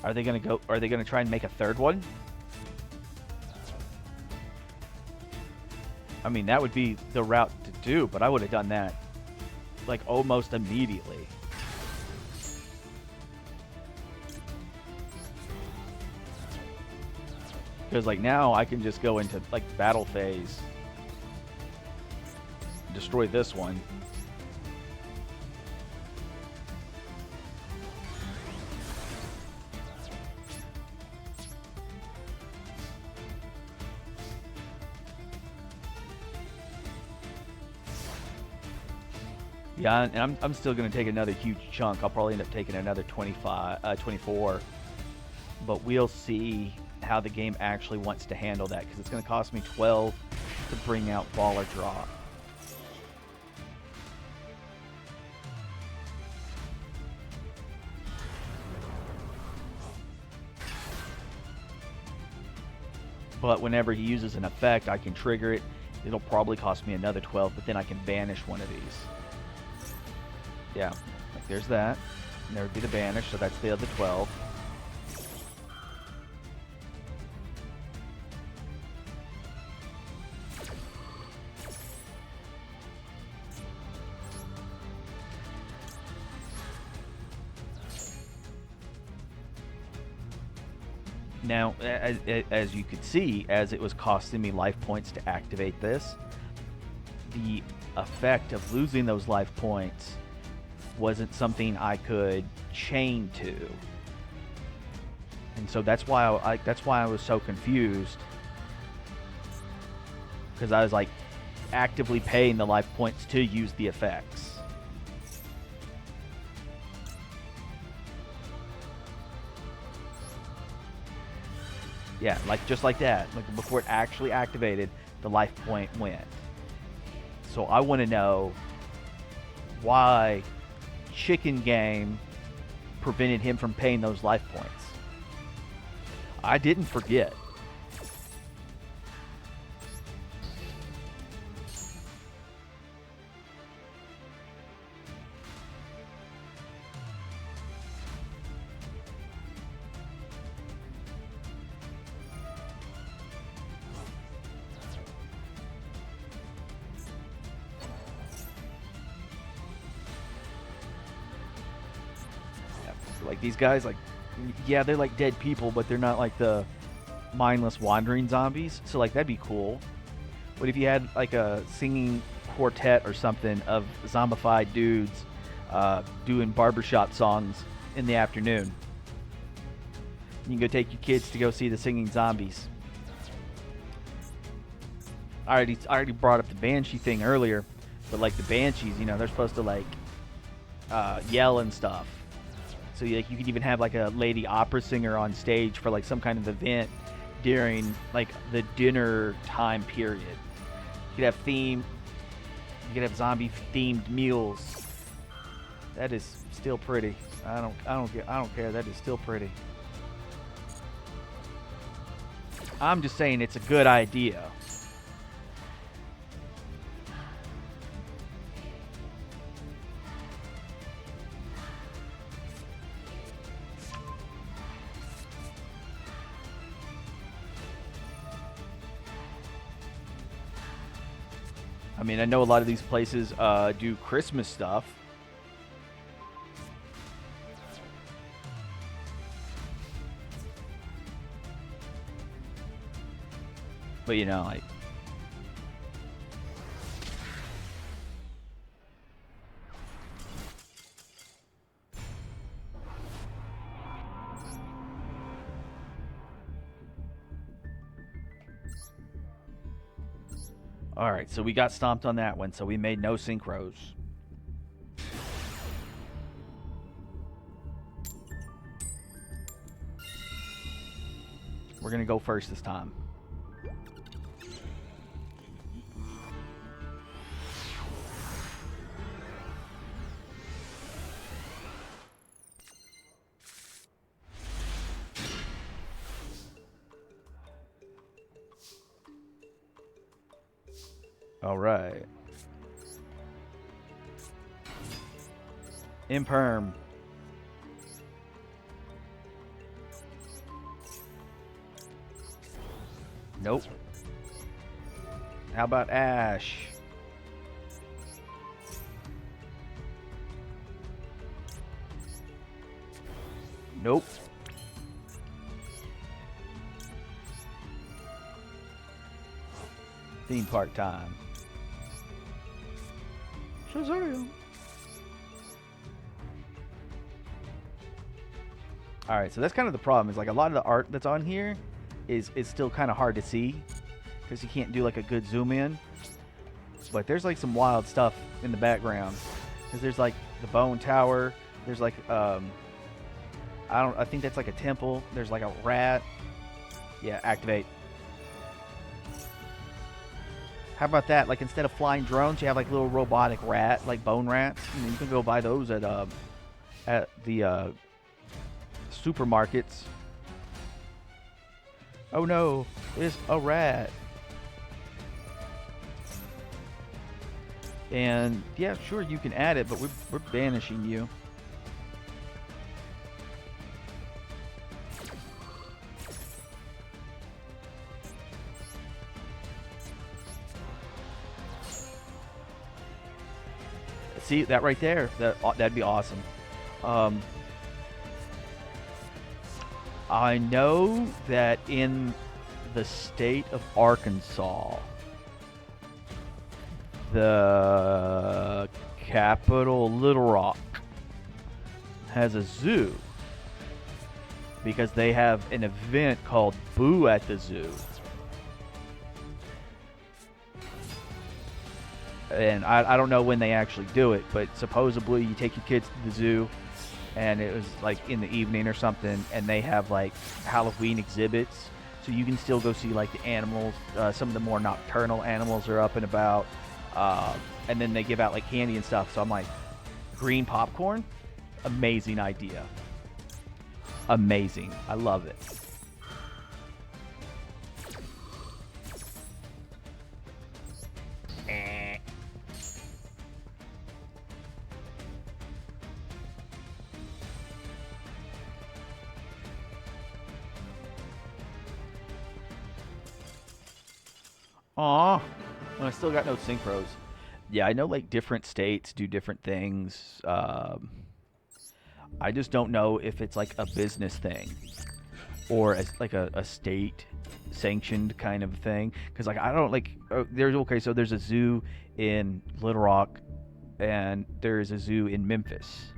are they going to try and make a third one? I mean, that would be the route to do, but I would have done that like almost immediately. Because like now I can just go into like battle phase, destroy this one. Yeah, and I'm still going to take another huge chunk. I'll probably end up taking another 24. But we'll see how the game actually wants to handle that, because it's going to cost me 12 to bring out Baller Drop. But whenever he uses an effect, I can trigger it. It'll probably cost me another 12, but then I can banish one of these. Yeah, like there's that. And there would be the banish, so that's the other 12. Now, as you could see, as it was costing me life points to activate this, the effect of losing those life points wasn't something I could chain to, and so that's why I was so confused, because I was like actively paying the life points to use the effects. Yeah, like just like that. Like before it actually activated, the life point went. So I want to know why Chicken Game prevented him from paying those life points. I didn't forget. Like these guys, like, yeah, they're like dead people, but they're not like the mindless wandering zombies. So like that'd be cool. What if you had like a singing quartet or something of zombified dudes doing barbershop songs in the afternoon? You can go take your kids to go see the singing zombies. I already brought up the banshee thing earlier, but like the banshees, you know, they're supposed to like yell and stuff. So you could even have like a lady opera singer on stage for like some kind of event during like the dinner time period. You could have zombie themed meals. That is still pretty. I don't care. That is still pretty. I'm just saying it's a good idea. I mean, I know a lot of these places do Christmas stuff. But, you know, like... Alright, so we got stomped on that one, so we made no synchros. We're gonna go first this time. All right. Imperm. Nope. How about Ash? Nope. Theme park time. Shazam. All right, so that's kind of the problem. Is like a lot of the art that's on here is still kind of hard to see because you can't do like a good zoom in. But there's like some wild stuff in the background because there's like the bone tower. There's like I think that's like a temple. There's like a rat. Yeah, activate. How about that? Like instead of flying drones, you have like little robotic rat, like bone rats. And you can go buy those at the supermarkets. Oh no, it's a rat. And yeah, sure, you can add it, but we're banishing you. See that right there? That'd be awesome. I know that in the state of Arkansas, the capital, Little Rock, has a zoo because they have an event called Boo at the Zoo. And I don't know when they actually do it, but supposedly you take your kids to the zoo and it was like in the evening or something, and they have like Halloween exhibits, so you can still go see like the animals. Some of the more nocturnal animals are up and about, and then they give out like candy and stuff. So I'm like, green popcorn, amazing idea, amazing. I love it. Aw, I still got no synchros. Yeah, I know like different states do different things. I just don't know if it's like a business thing or as like a state sanctioned kind of thing. Because like I don't like there's okay, so there's a zoo in Little Rock and there's a zoo in Memphis,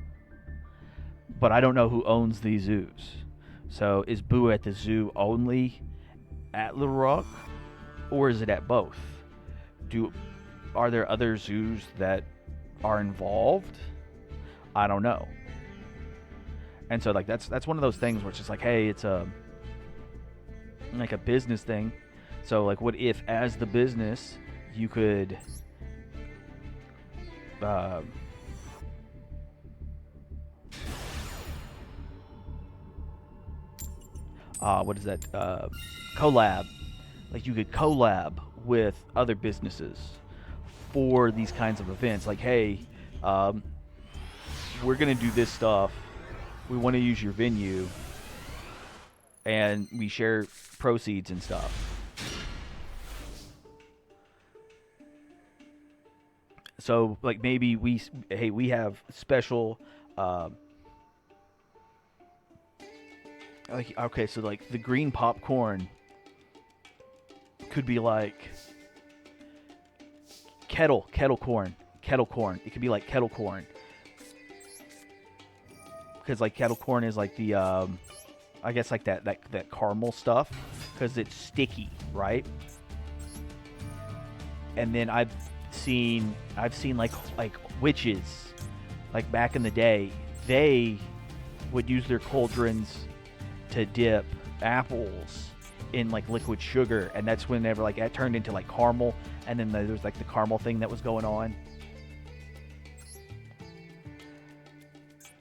but I don't know who owns these zoos. So is Boo at the Zoo only at Little Rock? Or is it at both? Are there other zoos that are involved? I don't know. And so like that's one of those things where it's just like, hey, it's a like a business thing. So like, what if as the business you could what is that? Collab. Like you could collab with other businesses for these kinds of events. Like, hey, we're gonna do this stuff. We want to use your venue, and we share proceeds and stuff. So, like, maybe we have special. Like, okay, so like the green popcorn could be like kettle corn. It could be like kettle corn, because like kettle corn is like the I guess like that caramel stuff, because it's sticky, right? And then I've seen like witches, like back in the day, they would use their cauldrons to dip apples in like liquid sugar, and that's whenever like that turned into like caramel, and then there's like the caramel thing that was going on.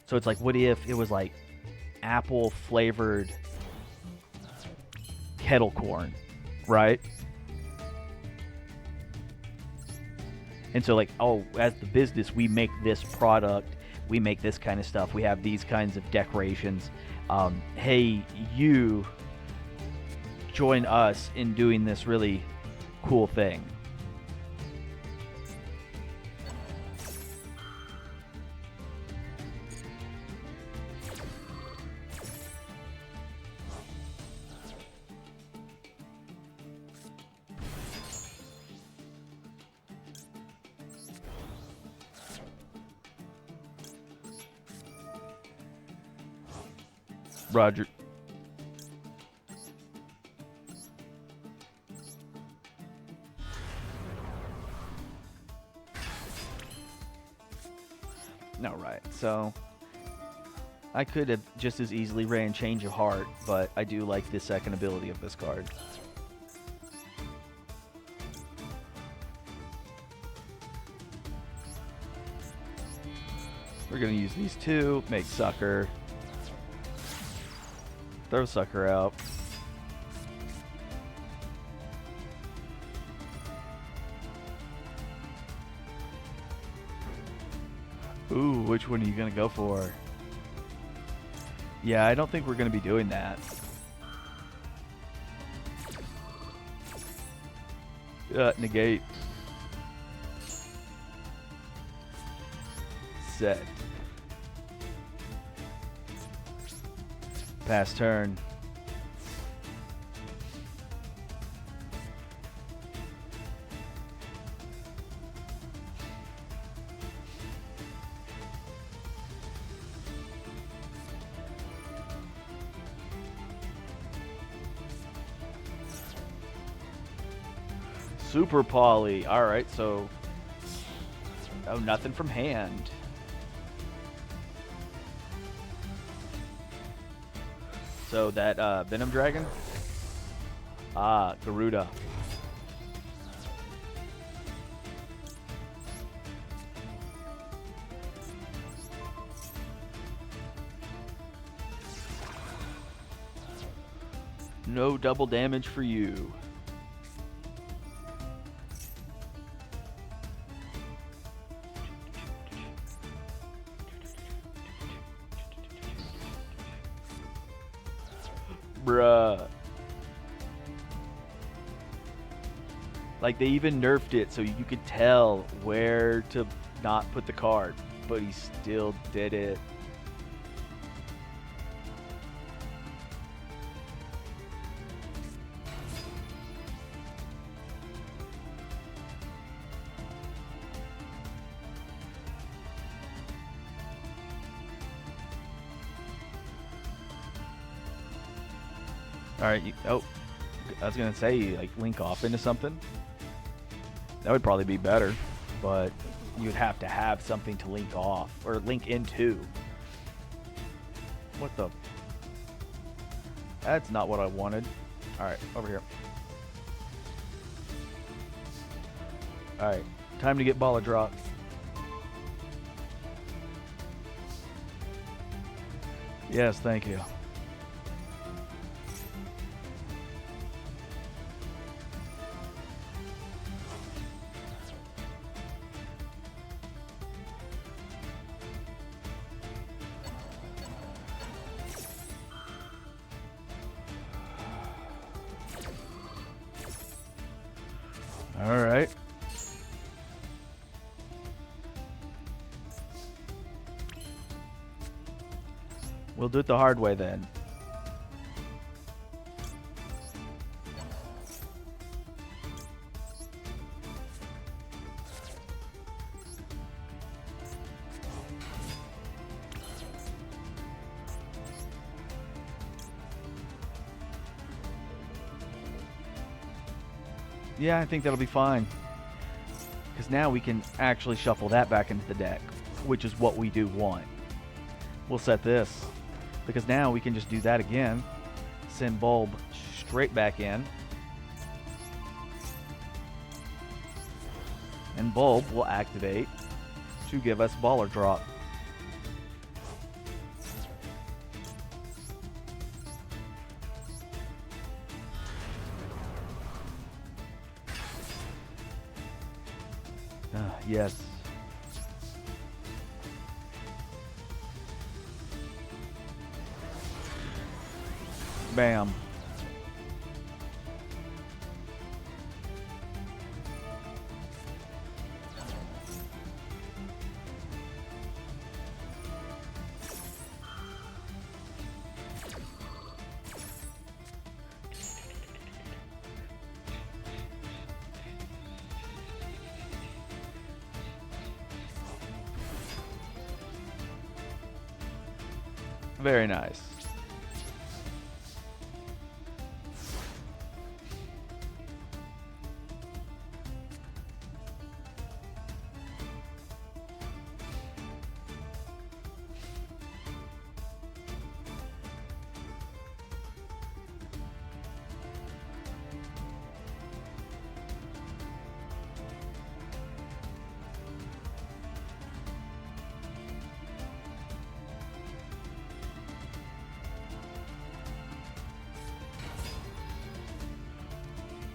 So it's like, what if it was like apple flavored kettle corn, right? And so, like, oh, as the business, we make this product, we make this kind of stuff, we have these kinds of decorations. Hey, you join us in doing this really cool thing. Roger. No, right. So I could have just as easily ran Change of Heart, but I do like the second ability of this card. We're going to use these two, make Sucker. Throw Sucker out. Ooh, which one are you going to go for? Yeah, I don't think we're going to be doing that. Negate. Set. Pass turn. Super Poly. Alright, so... Oh, nothing from hand. So that Venom Dragon? Ah, Garuda. No double damage for you. Bruh. Like, they even nerfed it so you could tell where to not put the card, but he still did it. Alright, oh, I was gonna say, like, link off into something. That would probably be better, but you'd have to have something to link off, or link into. What the? That's not what I wanted. Alright, over here. Alright, time to get Ball of Drop. Yes, thank you. All right. We'll do it the hard way then. Yeah, I think that'll be fine. Because now we can actually shuffle that back into the deck, which is what we do want. We'll set this. Because now we can just do that again. Send Bulb straight back in. And Bulb will activate to give us Baller Drop. Yes. Bam. Very nice.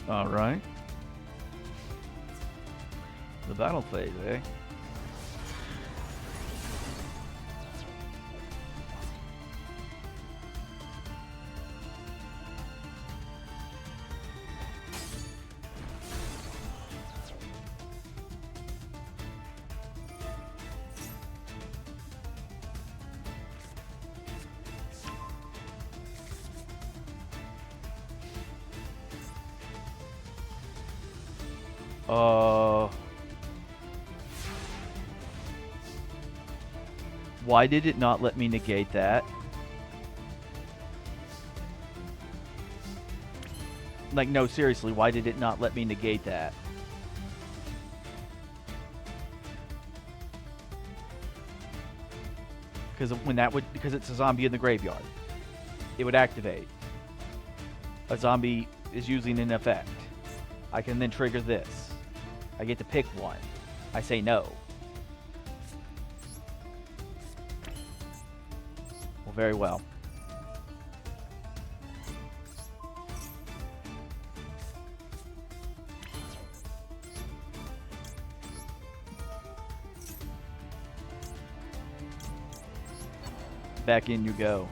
All right. The battle phase, eh? Why did it not let me negate that? Like, no, seriously, why did it not let me negate that? Because it's a zombie in the graveyard. It would activate. A zombie is using an effect. I can then trigger this. I get to pick one. I say no. Well, very well. Back in you go.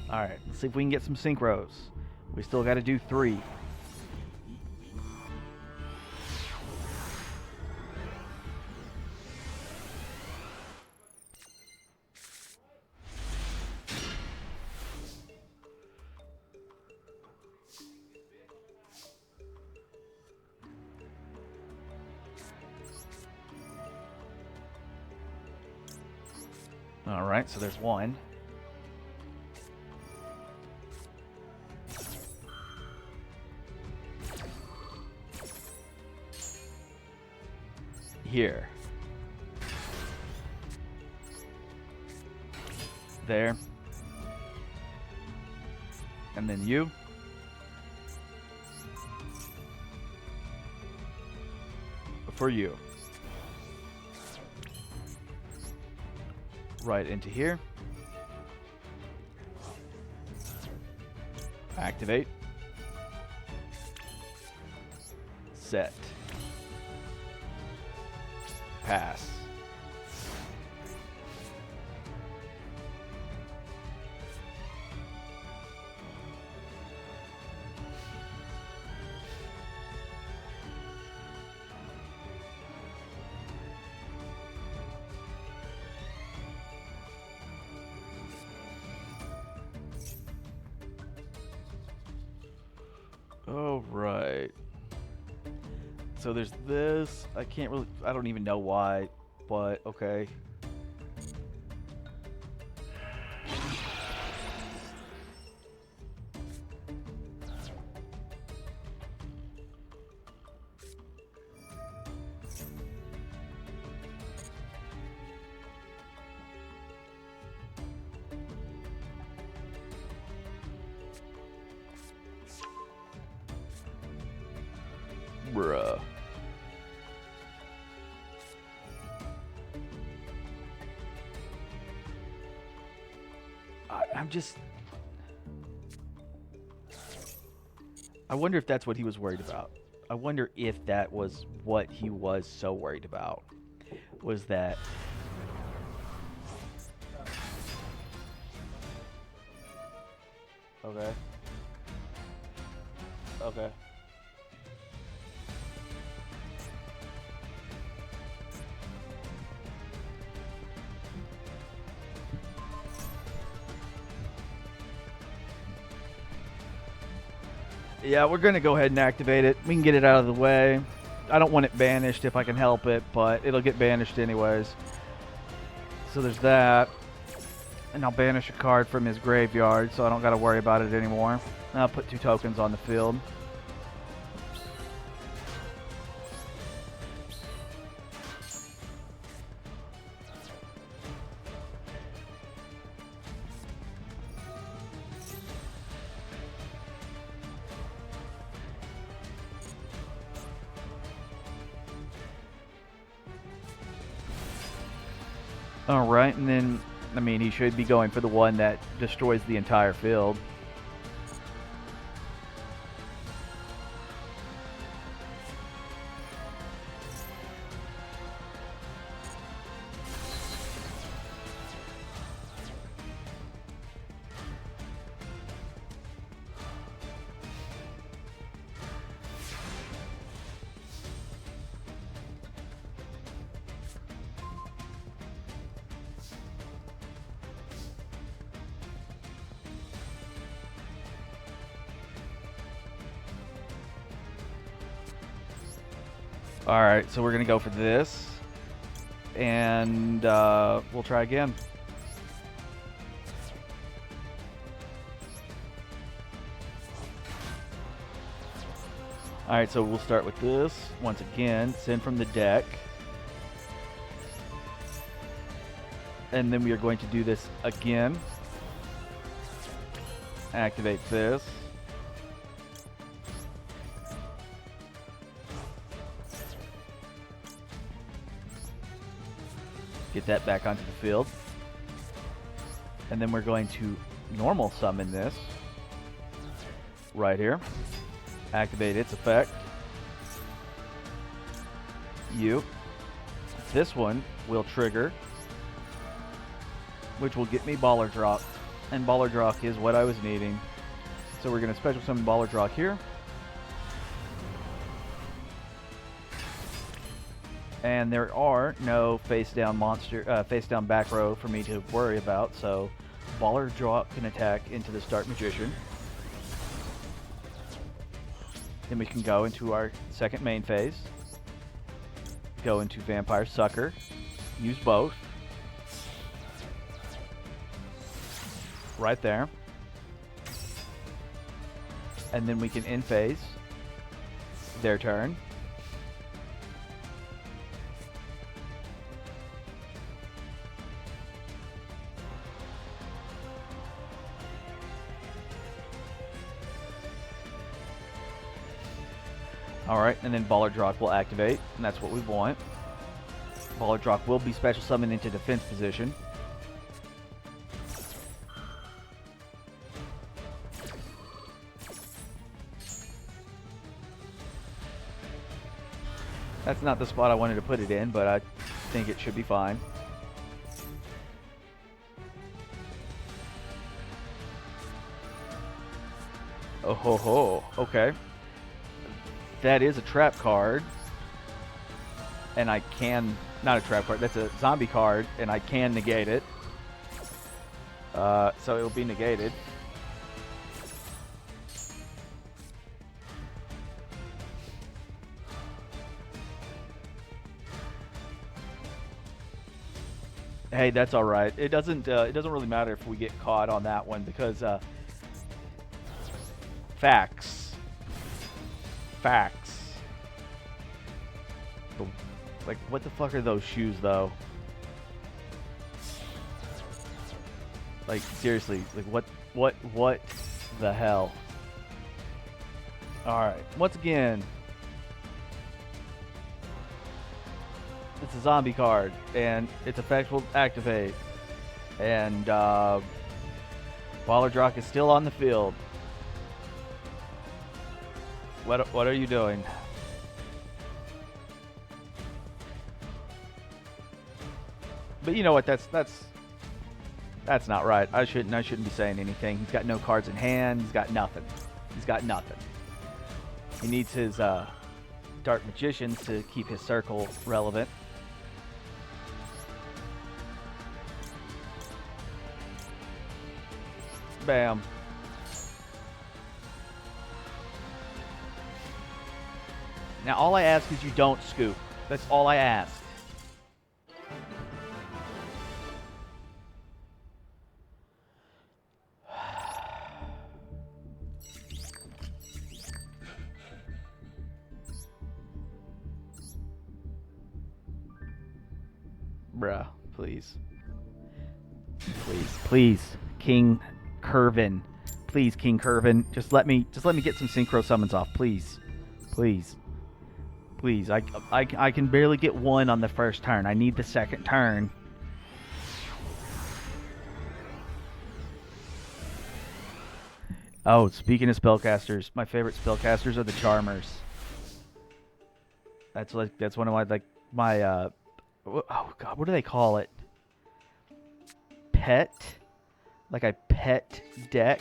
Alright, let's see if we can get some synchros. We still got to do 3. Alright, so there's 1. Here. There. And then you. For you. Right into here. Activate. Set. Pass. Oh, right. So there's this. I don't even know why, but okay. Bruh. I'm just... I wonder if that's what he was worried about. I wonder if that was what he was so worried about. Was that... Okay. Okay. Yeah, we're going to go ahead and activate it. We can get it out of the way. I don't want it banished if I can help it, but it'll get banished anyways. So there's that. And I'll banish a card from his graveyard, so I don't got to worry about it anymore. And I'll put 2 tokens on the field. Alright, and then, I mean, he should be going for the one that destroys the entire field. Alright, so we're going to go for this. And we'll try again. Alright, so we'll start with this. Once again, send from the deck. And then we are going to do this again. Activate this. Get that back onto the field. And then we're going to normal summon this right here. Activate its effect. This one will trigger, which will get me Baller Drop. And Baller Drop is what I was needing. So we're going to special summon Baller Drop here. And there are no face down back row for me to worry about, so Baller Drop can attack into the Stark Magician. Then we can go into our second main phase. Go into Vampire Sucker. Use both. Right there. And then we can end phase. Their turn. Alright, and then Baller Drop will activate, and that's what we want. Baller Drop will be special summoned into defense position. That's not the spot I wanted to put it in, but I think it should be fine. Oh ho ho, okay. That is a trap card. And I can, not a trap card, that's a zombie card, and I can negate it. So it will be negated. Hey, that's all right. It doesn't really matter if we get caught on that one because facts. Like, what the fuck are those shoes, though? Like, seriously, like, what the hell? Alright, once again, It's a zombie card, and its effect will activate. And Ballardrock is still on the field. What are you doing? But you know what? That's not right. I shouldn't be saying anything. He's got no cards in hand. He's got nothing. He's got nothing. He needs his Dark Magicians to keep his circle relevant. Bam. Now all I ask is you don't scoop. That's all I ask. Bruh, please. Please, King Curvin. Please, King Curvin. Just let me get some synchro summons off, please. Please. Please. I can barely get one on the first turn. I need the second turn. Oh, speaking of spellcasters, my favorite spellcasters are the Charmers. That's one of my oh god, what do they call it? Pet? Like a pet deck?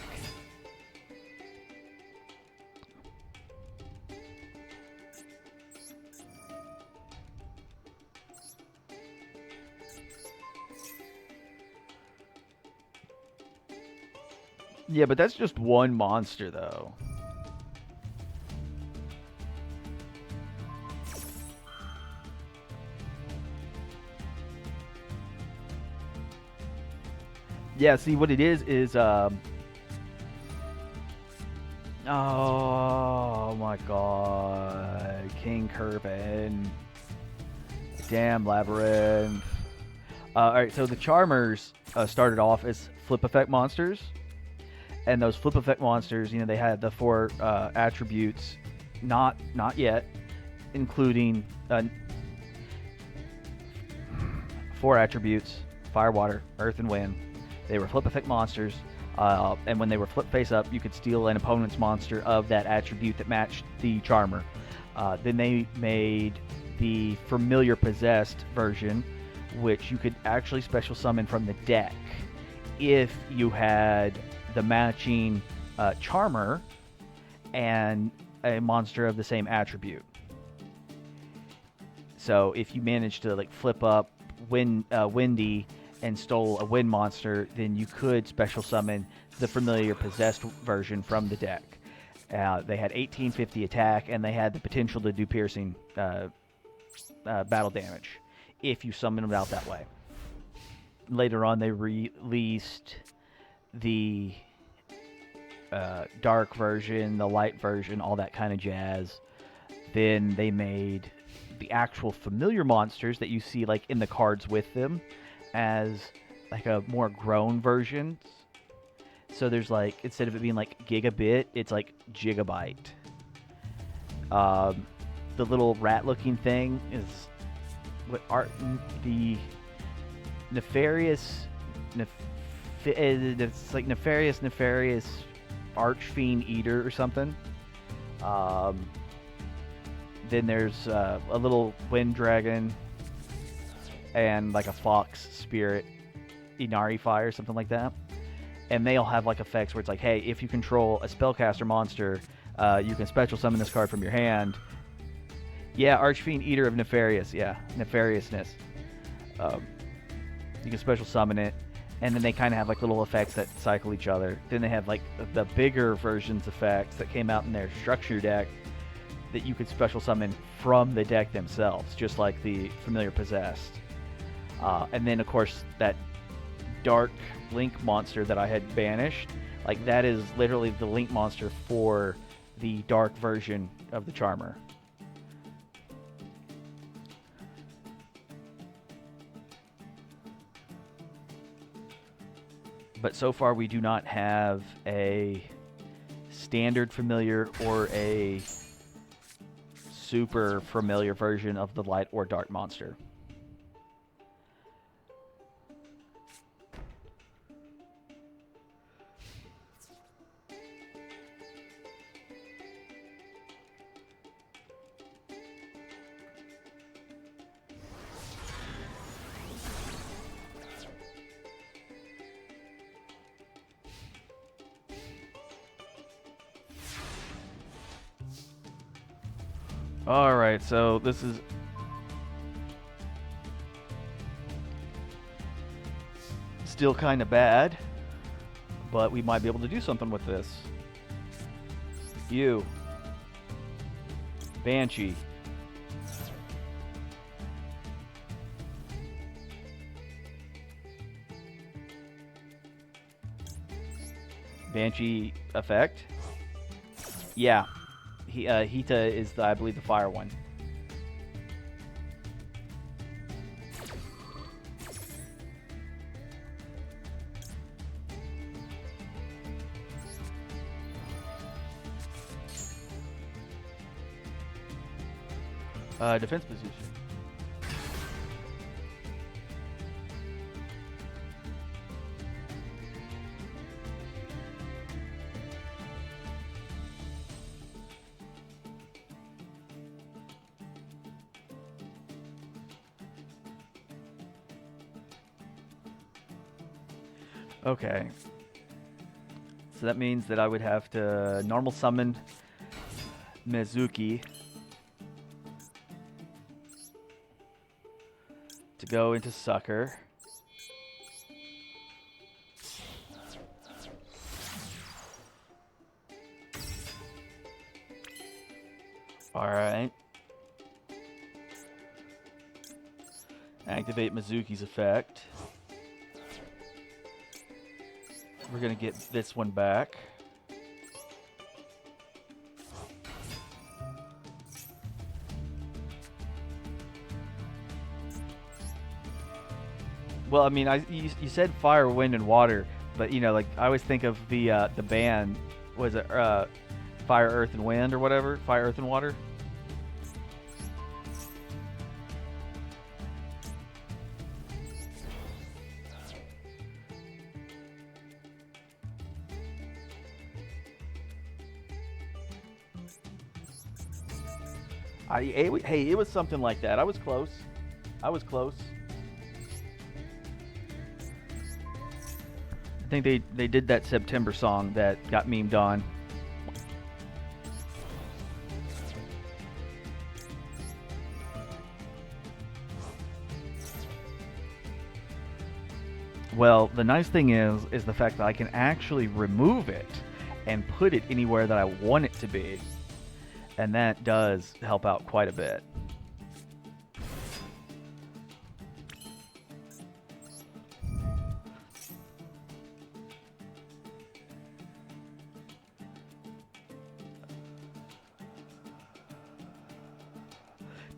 Yeah, but that's just one monster though. Yeah, see what it is oh my god, King Curvin. Damn Labyrinth. Alright, so the Charmers started off as flip effect monsters. And those flip effect monsters, you know, they had the 4 attributes, not yet, including 4 attributes: fire, water, earth, and wind. They were flip effect monsters, and when they were flip face up, you could steal an opponent's monster of that attribute that matched the Charmer. Then they made the familiar possessed version, which you could actually special summon from the deck if you had the matching Charmer and a monster of the same attribute. So if you managed to like flip up Windy and stole a wind monster, then you could special summon the familiar possessed version from the deck. They had 1850 attack, and they had the potential to do piercing battle damage if you summon them out that way. Later on, they released the dark version, the light version, all that kind of jazz. Then they made the actual familiar monsters that you see like in the cards with them as like a more grown version. So there's like, instead of it being like gigabit, it's like gigabyte. The little rat looking thing is what art the nefarious it's like nefarious Archfiend Eater or something. Then there's a little wind dragon and like a fox spirit, Inari Fire, something like that. And they all have like effects where it's like, hey, if you control a spellcaster monster, you can special summon this card from your hand. Yeah, Archfiend Eater of Nefarious. Yeah, Nefariousness. You can special summon it. And then they kind of have like little effects that cycle each other. Then they have like the bigger versions effects that came out in their structure deck that you could special summon from the deck themselves, just like the familiar possessed. And then of course that dark link monster that I had banished, like that is literally the link monster for the dark version of the Charmer. But so far we do not have a standard familiar or a super familiar version of the light or dark monster. Alright, so this is... still kind of bad, but we might be able to do something with this. You. Banshee. Banshee effect. Yeah. Hita is, I believe, the fire one. Defense position. Okay. So that means that I would have to normal summon Mizuki to go into Sucker. Alright. Activate Mizuki's effect. We're gonna get this one back. Well, I mean, you said fire, wind, and water, but you know, like I always think of the band. Was it Fire, Earth, and Wind or whatever? Fire, Earth, and Water. Hey, it was something like that. I was close. I was close. I think they did that September song that got memed on. Well, the nice thing is the fact that I can actually remove it and put it anywhere that I want it to be. And that does help out quite a bit.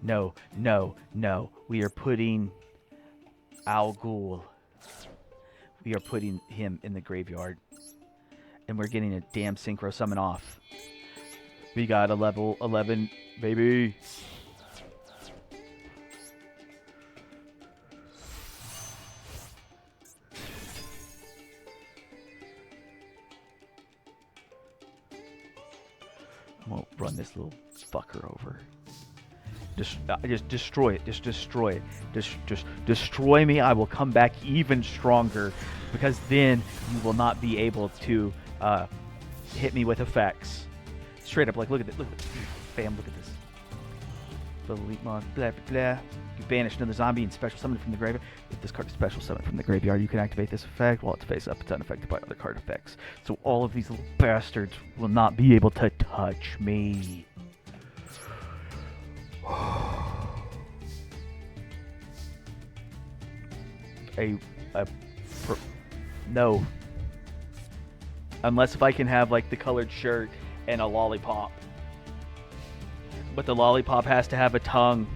No, no, no. We are putting Al Ghul. We are putting him in the graveyard. And we're getting a damn synchro summon off. We got a level 11, baby. I'm gonna run this little fucker over. Just destroy it. Just destroy it. Just destroy me. I will come back even stronger, because then you will not be able to hit me with effects. Straight up, like, look at this. Look at this. Bam, look at this. Elite mod, blah, blah, blah. You banish another zombie and special summon it from the graveyard. If this card is special summoned from the graveyard, you can activate this effect while it's face up. It's unaffected by other card effects. So all of these little bastards will not be able to touch me. No. Unless if I can have, like, the colored shirt and a lollipop. But the lollipop has to have a tongue.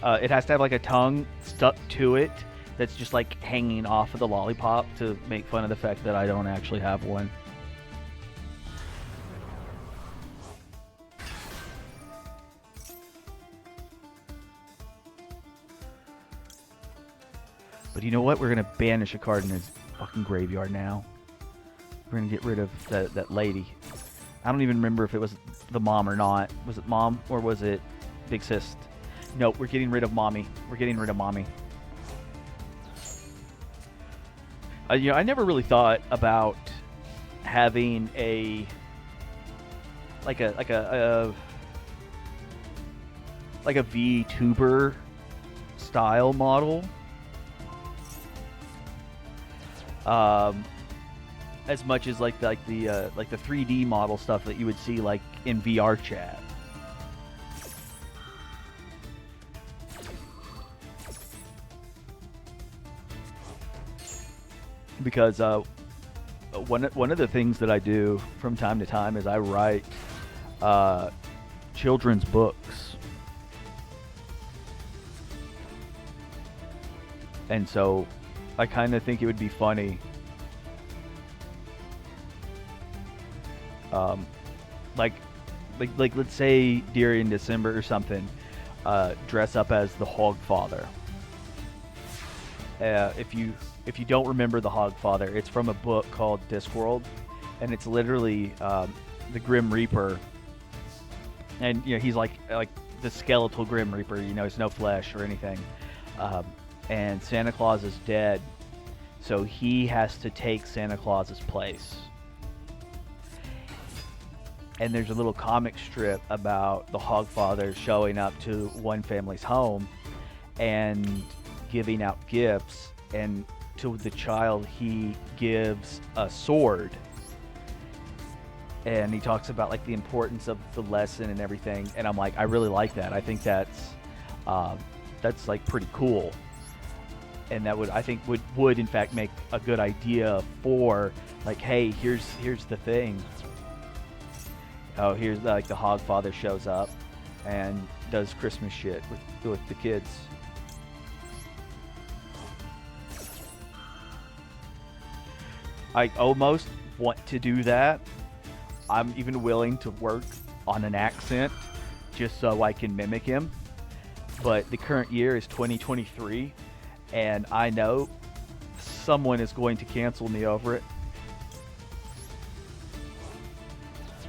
It has to have, like, a tongue stuck to it that's just, like, hanging off of the lollipop to make fun of the fact that I don't actually have one. But you know what? We're going to banish a card in his fucking graveyard now. We're going to get rid of that lady. I don't even remember if it was the mom or not. Was it mom or was it Big Sis? Nope, we're getting rid of mommy. We're getting rid of mommy. You know, I never really thought about having a like a VTuber style model. Um, as much as like the 3D model stuff that you would see like in VR chat. Because one of the things that I do from time to time is I write children's books, and so I kind of think it would be funny, um, like let's say during December or something, dress up as the Hog Father. If you don't remember the Hog Father, it's from a book called Discworld, and it's literally the Grim Reaper, and you know he's like the skeletal Grim Reaper. You know, he's no flesh or anything, and Santa Claus is dead, so he has to take Santa Claus's place. And there's a little comic strip about the Hog Father showing up to one family's home and giving out gifts, and to the child he gives a sword, and he talks about like the importance of the lesson and everything, and I'm like, I really like that. I think that's like pretty cool, and that would, I think, would in fact make a good idea for like, hey, here's the thing. Oh, here's like the Hog Father shows up and does Christmas shit with the kids. I almost want to do that. I'm even willing to work on an accent just so I can mimic him. But the current year is 2023, and I know someone is going to cancel me over it.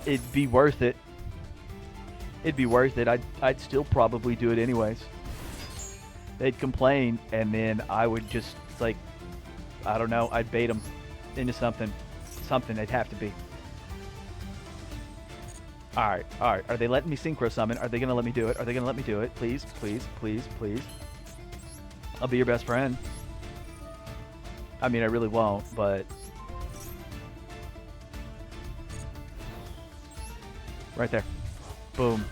It'd be worth it. It'd be worth it. I'd still probably do it anyways. They'd complain, and then I would just, like, I don't know, I'd bait them into something. Something they'd have to be. Alright. Are they letting me synchro summon? Are they going to let me do it? Are they going to let me do it? Please, please, please, please. I'll be your best friend. I mean, I really won't, but... Right there. Boom.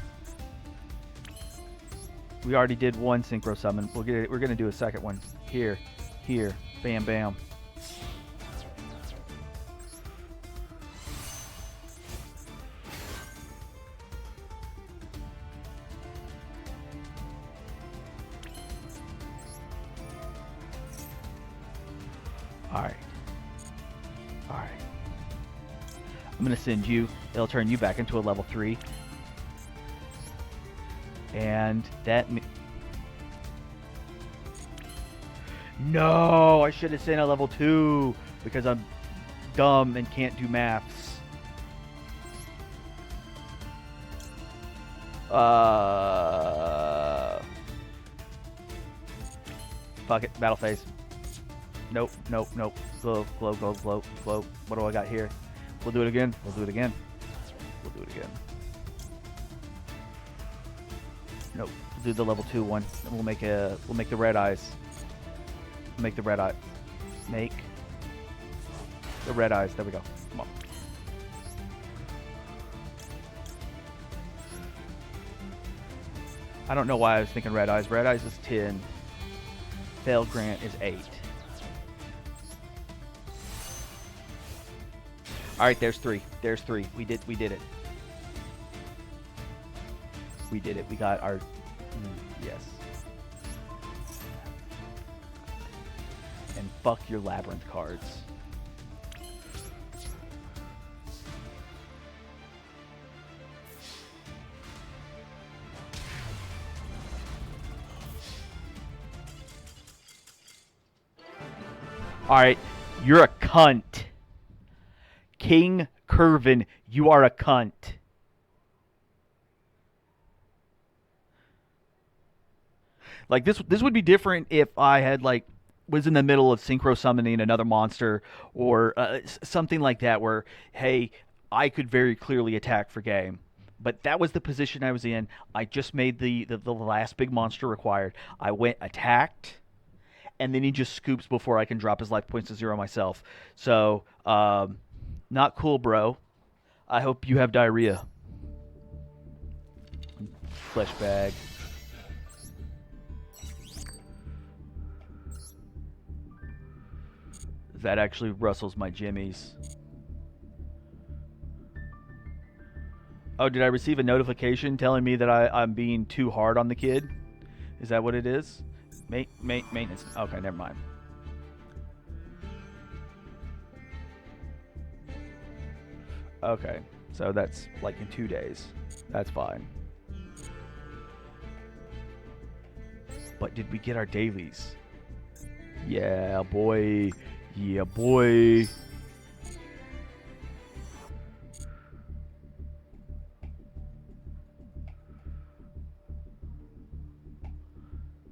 We already did one synchro summon. We're going to do a second one. Here. Bam, bam. Alright. I'm going to send you. It'll turn you back into a level 3. And that... No! I should have sent a level 2! Because I'm dumb and can't do maths. Fuck it. Battle phase. Nope. Glow. What do I got here? We'll do it again. Nope. We'll do the level 2 one. And we'll make the red eyes. Make the red eye. Make the red eyes. There we go. Come on. I don't know why I was thinking red eyes. Red eyes is 10. Fail Grant is 8. Alright, there's 3. We did it. We got our... yes. And fuck your labyrinth cards. Alright, you're a cunt. King Curvin, you are a cunt. Like this would be different if I had like was in the middle of synchro summoning another monster or something like that, where hey, I could very clearly attack for game, But that was the position I was in. I just made the last big monster required. I went attacked, and then he just scoops before I can drop his life points to 0 myself. So, not cool, bro. I hope you have diarrhea. Flesh bag. That actually rustles my jimmies. Oh, did I receive a notification telling me that I'm being too hard on the kid? Is that what it is? Maintenance. Okay, never mind. Okay, so that's like in 2 days. That's fine. But did we get our dailies? Yeah, boy. Yeah, boy.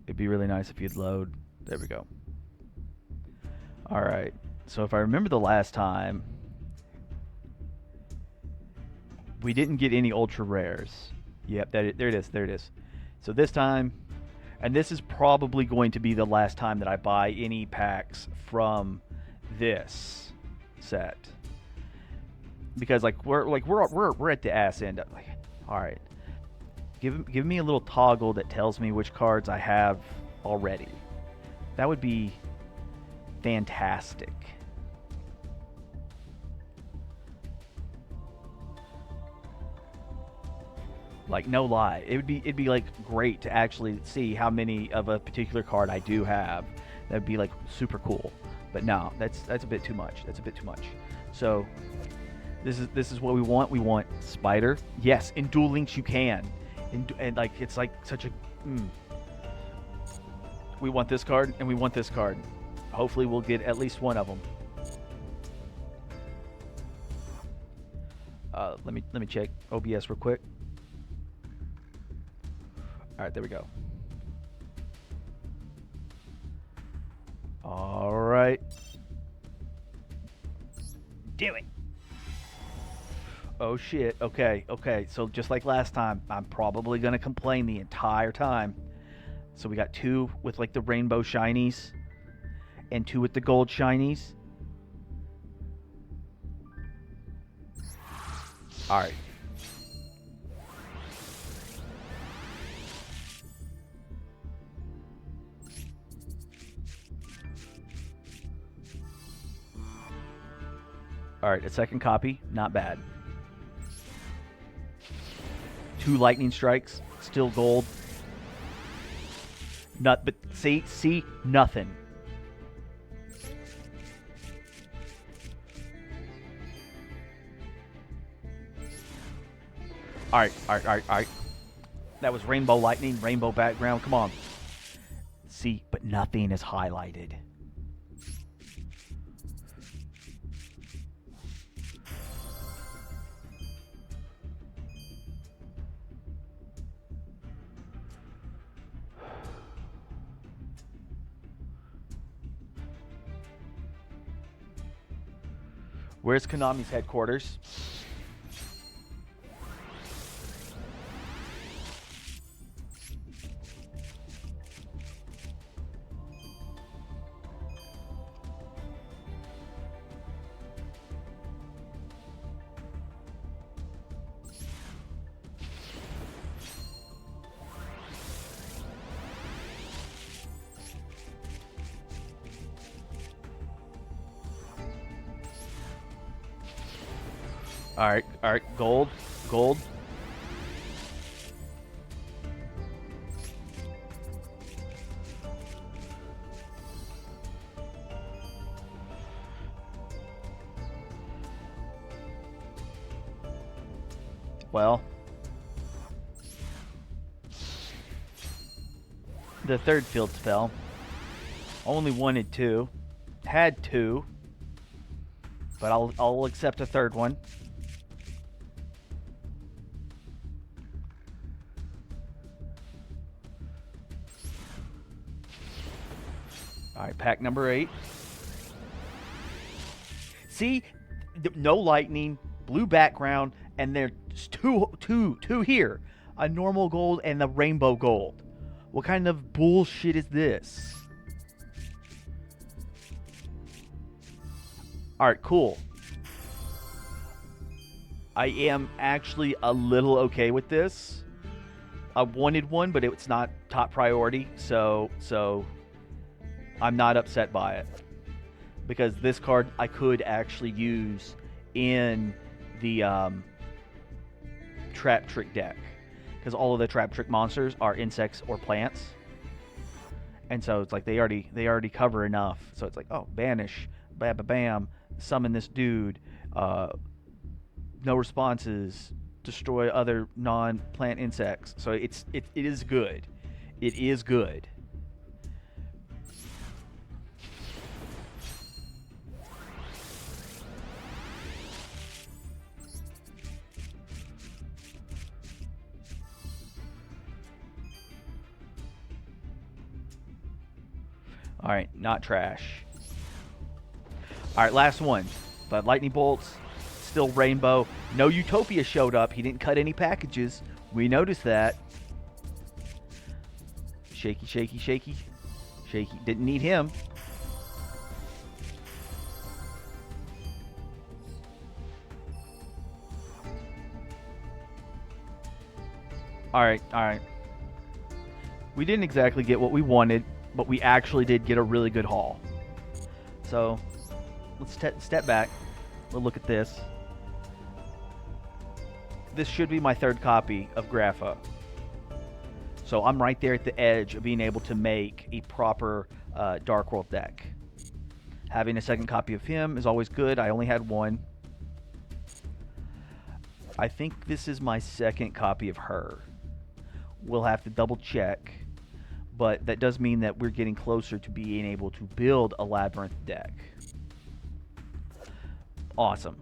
It'd be really nice if you'd load. There we go. All right. So if I remember the last time, we didn't get any ultra rares. Yep, there it is. There it is. So this time, and this is probably going to be the last time that I buy any packs from this set, because we're at the ass end. Like, all right, give me a little toggle that tells me which cards I have already. That would be fantastic. Like, no lie, it'd be like great to actually see how many of a particular card I do have. That'd be like super cool. But no, that's a bit too much. That's a bit too much. So this is what we want. We want Spider. Yes, in Duel Links you can. And like, it's like such a we want this card and we want this card. Hopefully we'll get at least one of them. Let me check OBS real quick. All right, there we go. All right. Do it. Oh shit. Okay. So just like last time, I'm probably going to complain the entire time. So we got 2 with like the rainbow shinies and 2 with the gold shinies. All right. All right, a second copy, not bad. 2 lightning strikes, still gold. But see, nothing. All right. That was rainbow lightning, rainbow background. Come on. See, but nothing is highlighted. Where's Konami's headquarters? All right, gold. Well, the third field spell. Only wanted 2. Had 2. But I'll accept a third one. All right, pack number 8. See, no lightning, blue background, and there's two two here. A normal gold and the rainbow gold. What kind of bullshit is this? Alright, cool. I am actually a little okay with this. I wanted one, but it's not top priority, so I'm not upset by it. Because this card I could actually use in the Trap Trick deck. Because all of the Trap Trick monsters are insects or plants. And so it's like they already cover enough. So it's like, oh, banish, bam, bam, bam, summon this dude, no responses, destroy other non-plant insects. So it is good. It is good. All right, not trash. All right, last one. But lightning bolts, still rainbow. No Utopia showed up. He didn't cut any packages. We noticed that. Shaky, shaky, shaky. Shaky. Didn't need him. All right, all right. We didn't exactly get what we wanted, but we actually did get a really good haul. So let's step back. We'll look at this. This should be my third copy of Grapha. So I'm right there at the edge of being able to make a proper Dark World deck. Having a second copy of him is always good. I only had one. I think this is my second copy of her. We'll have to double check. But that does mean that we're getting closer to being able to build a Labyrinth deck. Awesome.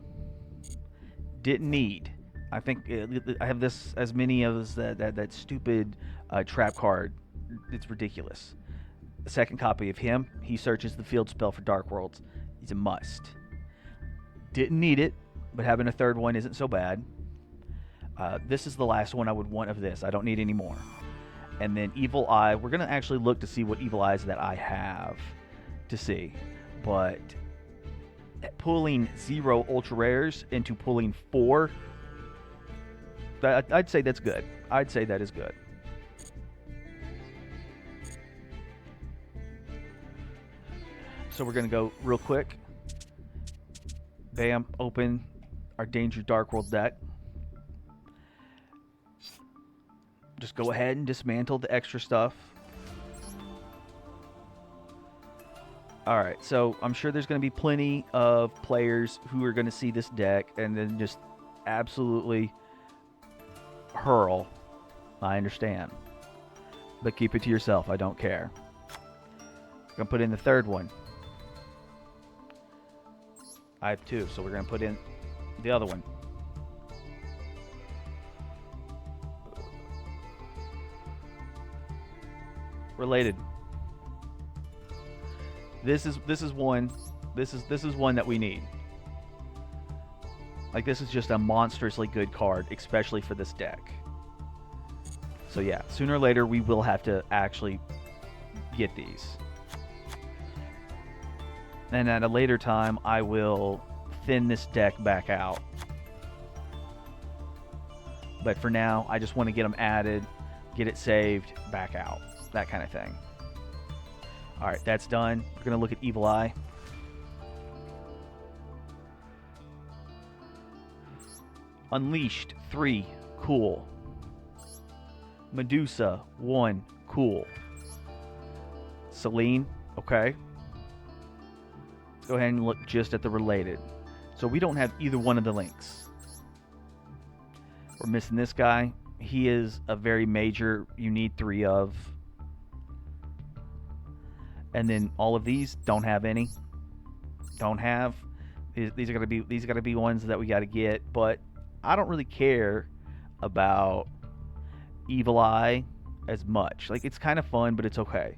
Didn't need. I think I have this as many of that stupid trap card. It's ridiculous. The second copy of him. He searches the field spell for Dark Worlds. He's a must. Didn't need it, but having a third one isn't so bad. This is the last one I would want of this. I don't need any more. And then Evil Eye. We're going to actually look to see what Evil Eyes that I have to see. But pulling 0 ultra rares into pulling 4, I'd say that's good. I'd say that is good. So we're going to go real quick. Bam, open our Danger Dark World deck. Just go ahead and dismantle the extra stuff. Alright, so I'm sure there's going to be plenty of players who are going to see this deck and then just absolutely hurl. I understand. But keep it to yourself. I don't care. I'm going to put in the third one. I have 2, so we're going to put in the other one. Related. This is one. This is one that we need. Like, this is just a monstrously good card, especially for this deck. So yeah, sooner or later we will have to actually get these. And at a later time, I will thin this deck back out. But for now, I just want to get them added, get it saved, back out. That kind of thing. Alright, that's done. We're going to look at Evil Eye. Unleashed, 3, cool. Medusa, 1, cool. Selene, okay. Let's go ahead and look just at the related. So we don't have either one of the links. We're missing this guy. He is a very major, you need 3 of. And then all of these don't have any. Don't have. These are gonna be ones that we gotta get. But I don't really care about Evil Eye as much. Like, it's kind of fun, but it's okay.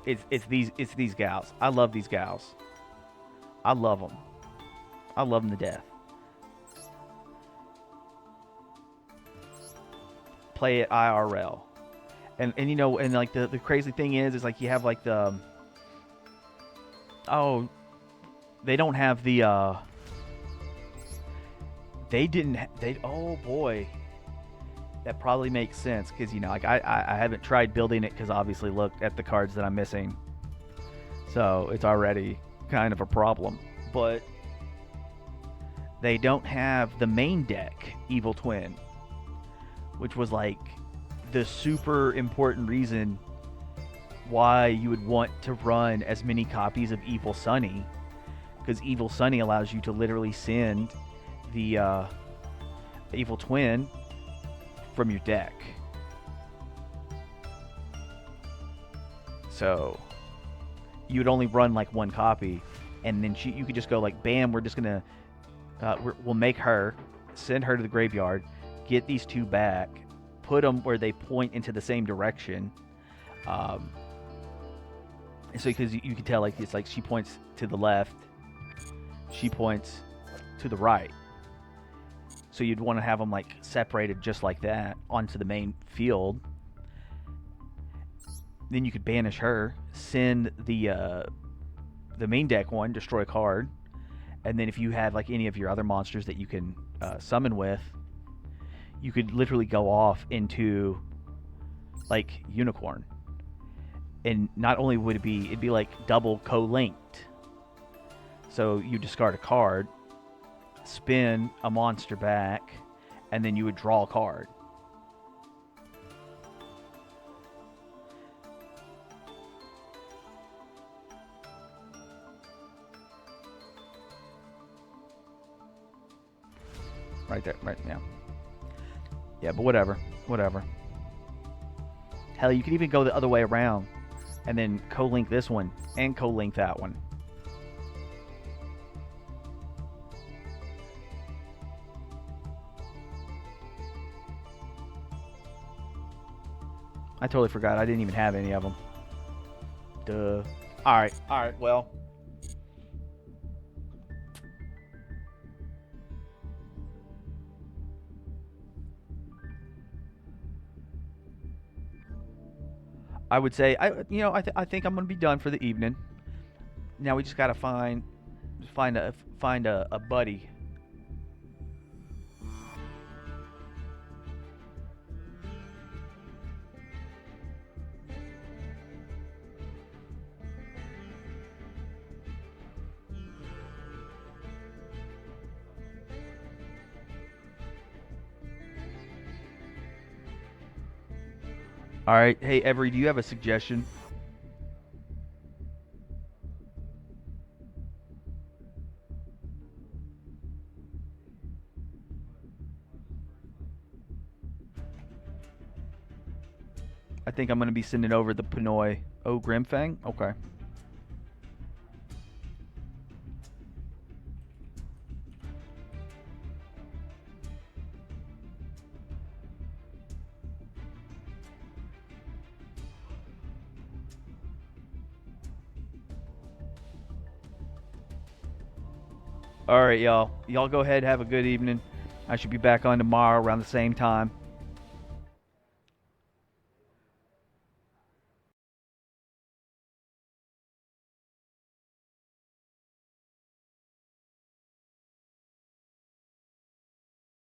It's these gals. I love these gals. I love them. I love them to death. play it IRL. And you know, and like the crazy thing is like you have like the oh, they don't have the they didn't they oh boy, that probably makes sense because you know like I haven't tried building it because obviously look at the cards that I'm missing, so it's already kind of a problem. But they don't have the main deck Evil Twin, which was like the super important reason why you would want to run as many copies of Evil Sunny, because Evil Sunny allows you to literally send the Evil Twin from your deck. So you would only run like one copy, and then you could just go like, bam, we're just gonna we'll make her, send her to the graveyard, get these two back, put them where they point into the same direction. So because you can tell like it's like she points to the left, she points to the right. So you'd want to have them like separated just like that onto the main field. Then you could banish her, send the main deck one, destroy a card, and then if you had like any of your other monsters that you can summon with, you could literally go off into like Unicorn. And not only would it'd be like double co-linked. So you discard a card, spin a monster back, and then you would draw a card. Right there, right now. Yeah, but whatever. Hell, you can even go the other way around and then co-link this one and co-link that one. I totally forgot. I didn't even have any of them. Duh. All right, well. I would say I think I'm gonna be done for the evening. Now we just gotta find a buddy. All right, hey Every, do you have a suggestion? I think I'm gonna be sending over the Pinoy. Oh, Grimfang? Okay. All right, y'all. Y'all go ahead, have a good evening. I should be back on tomorrow around the same time.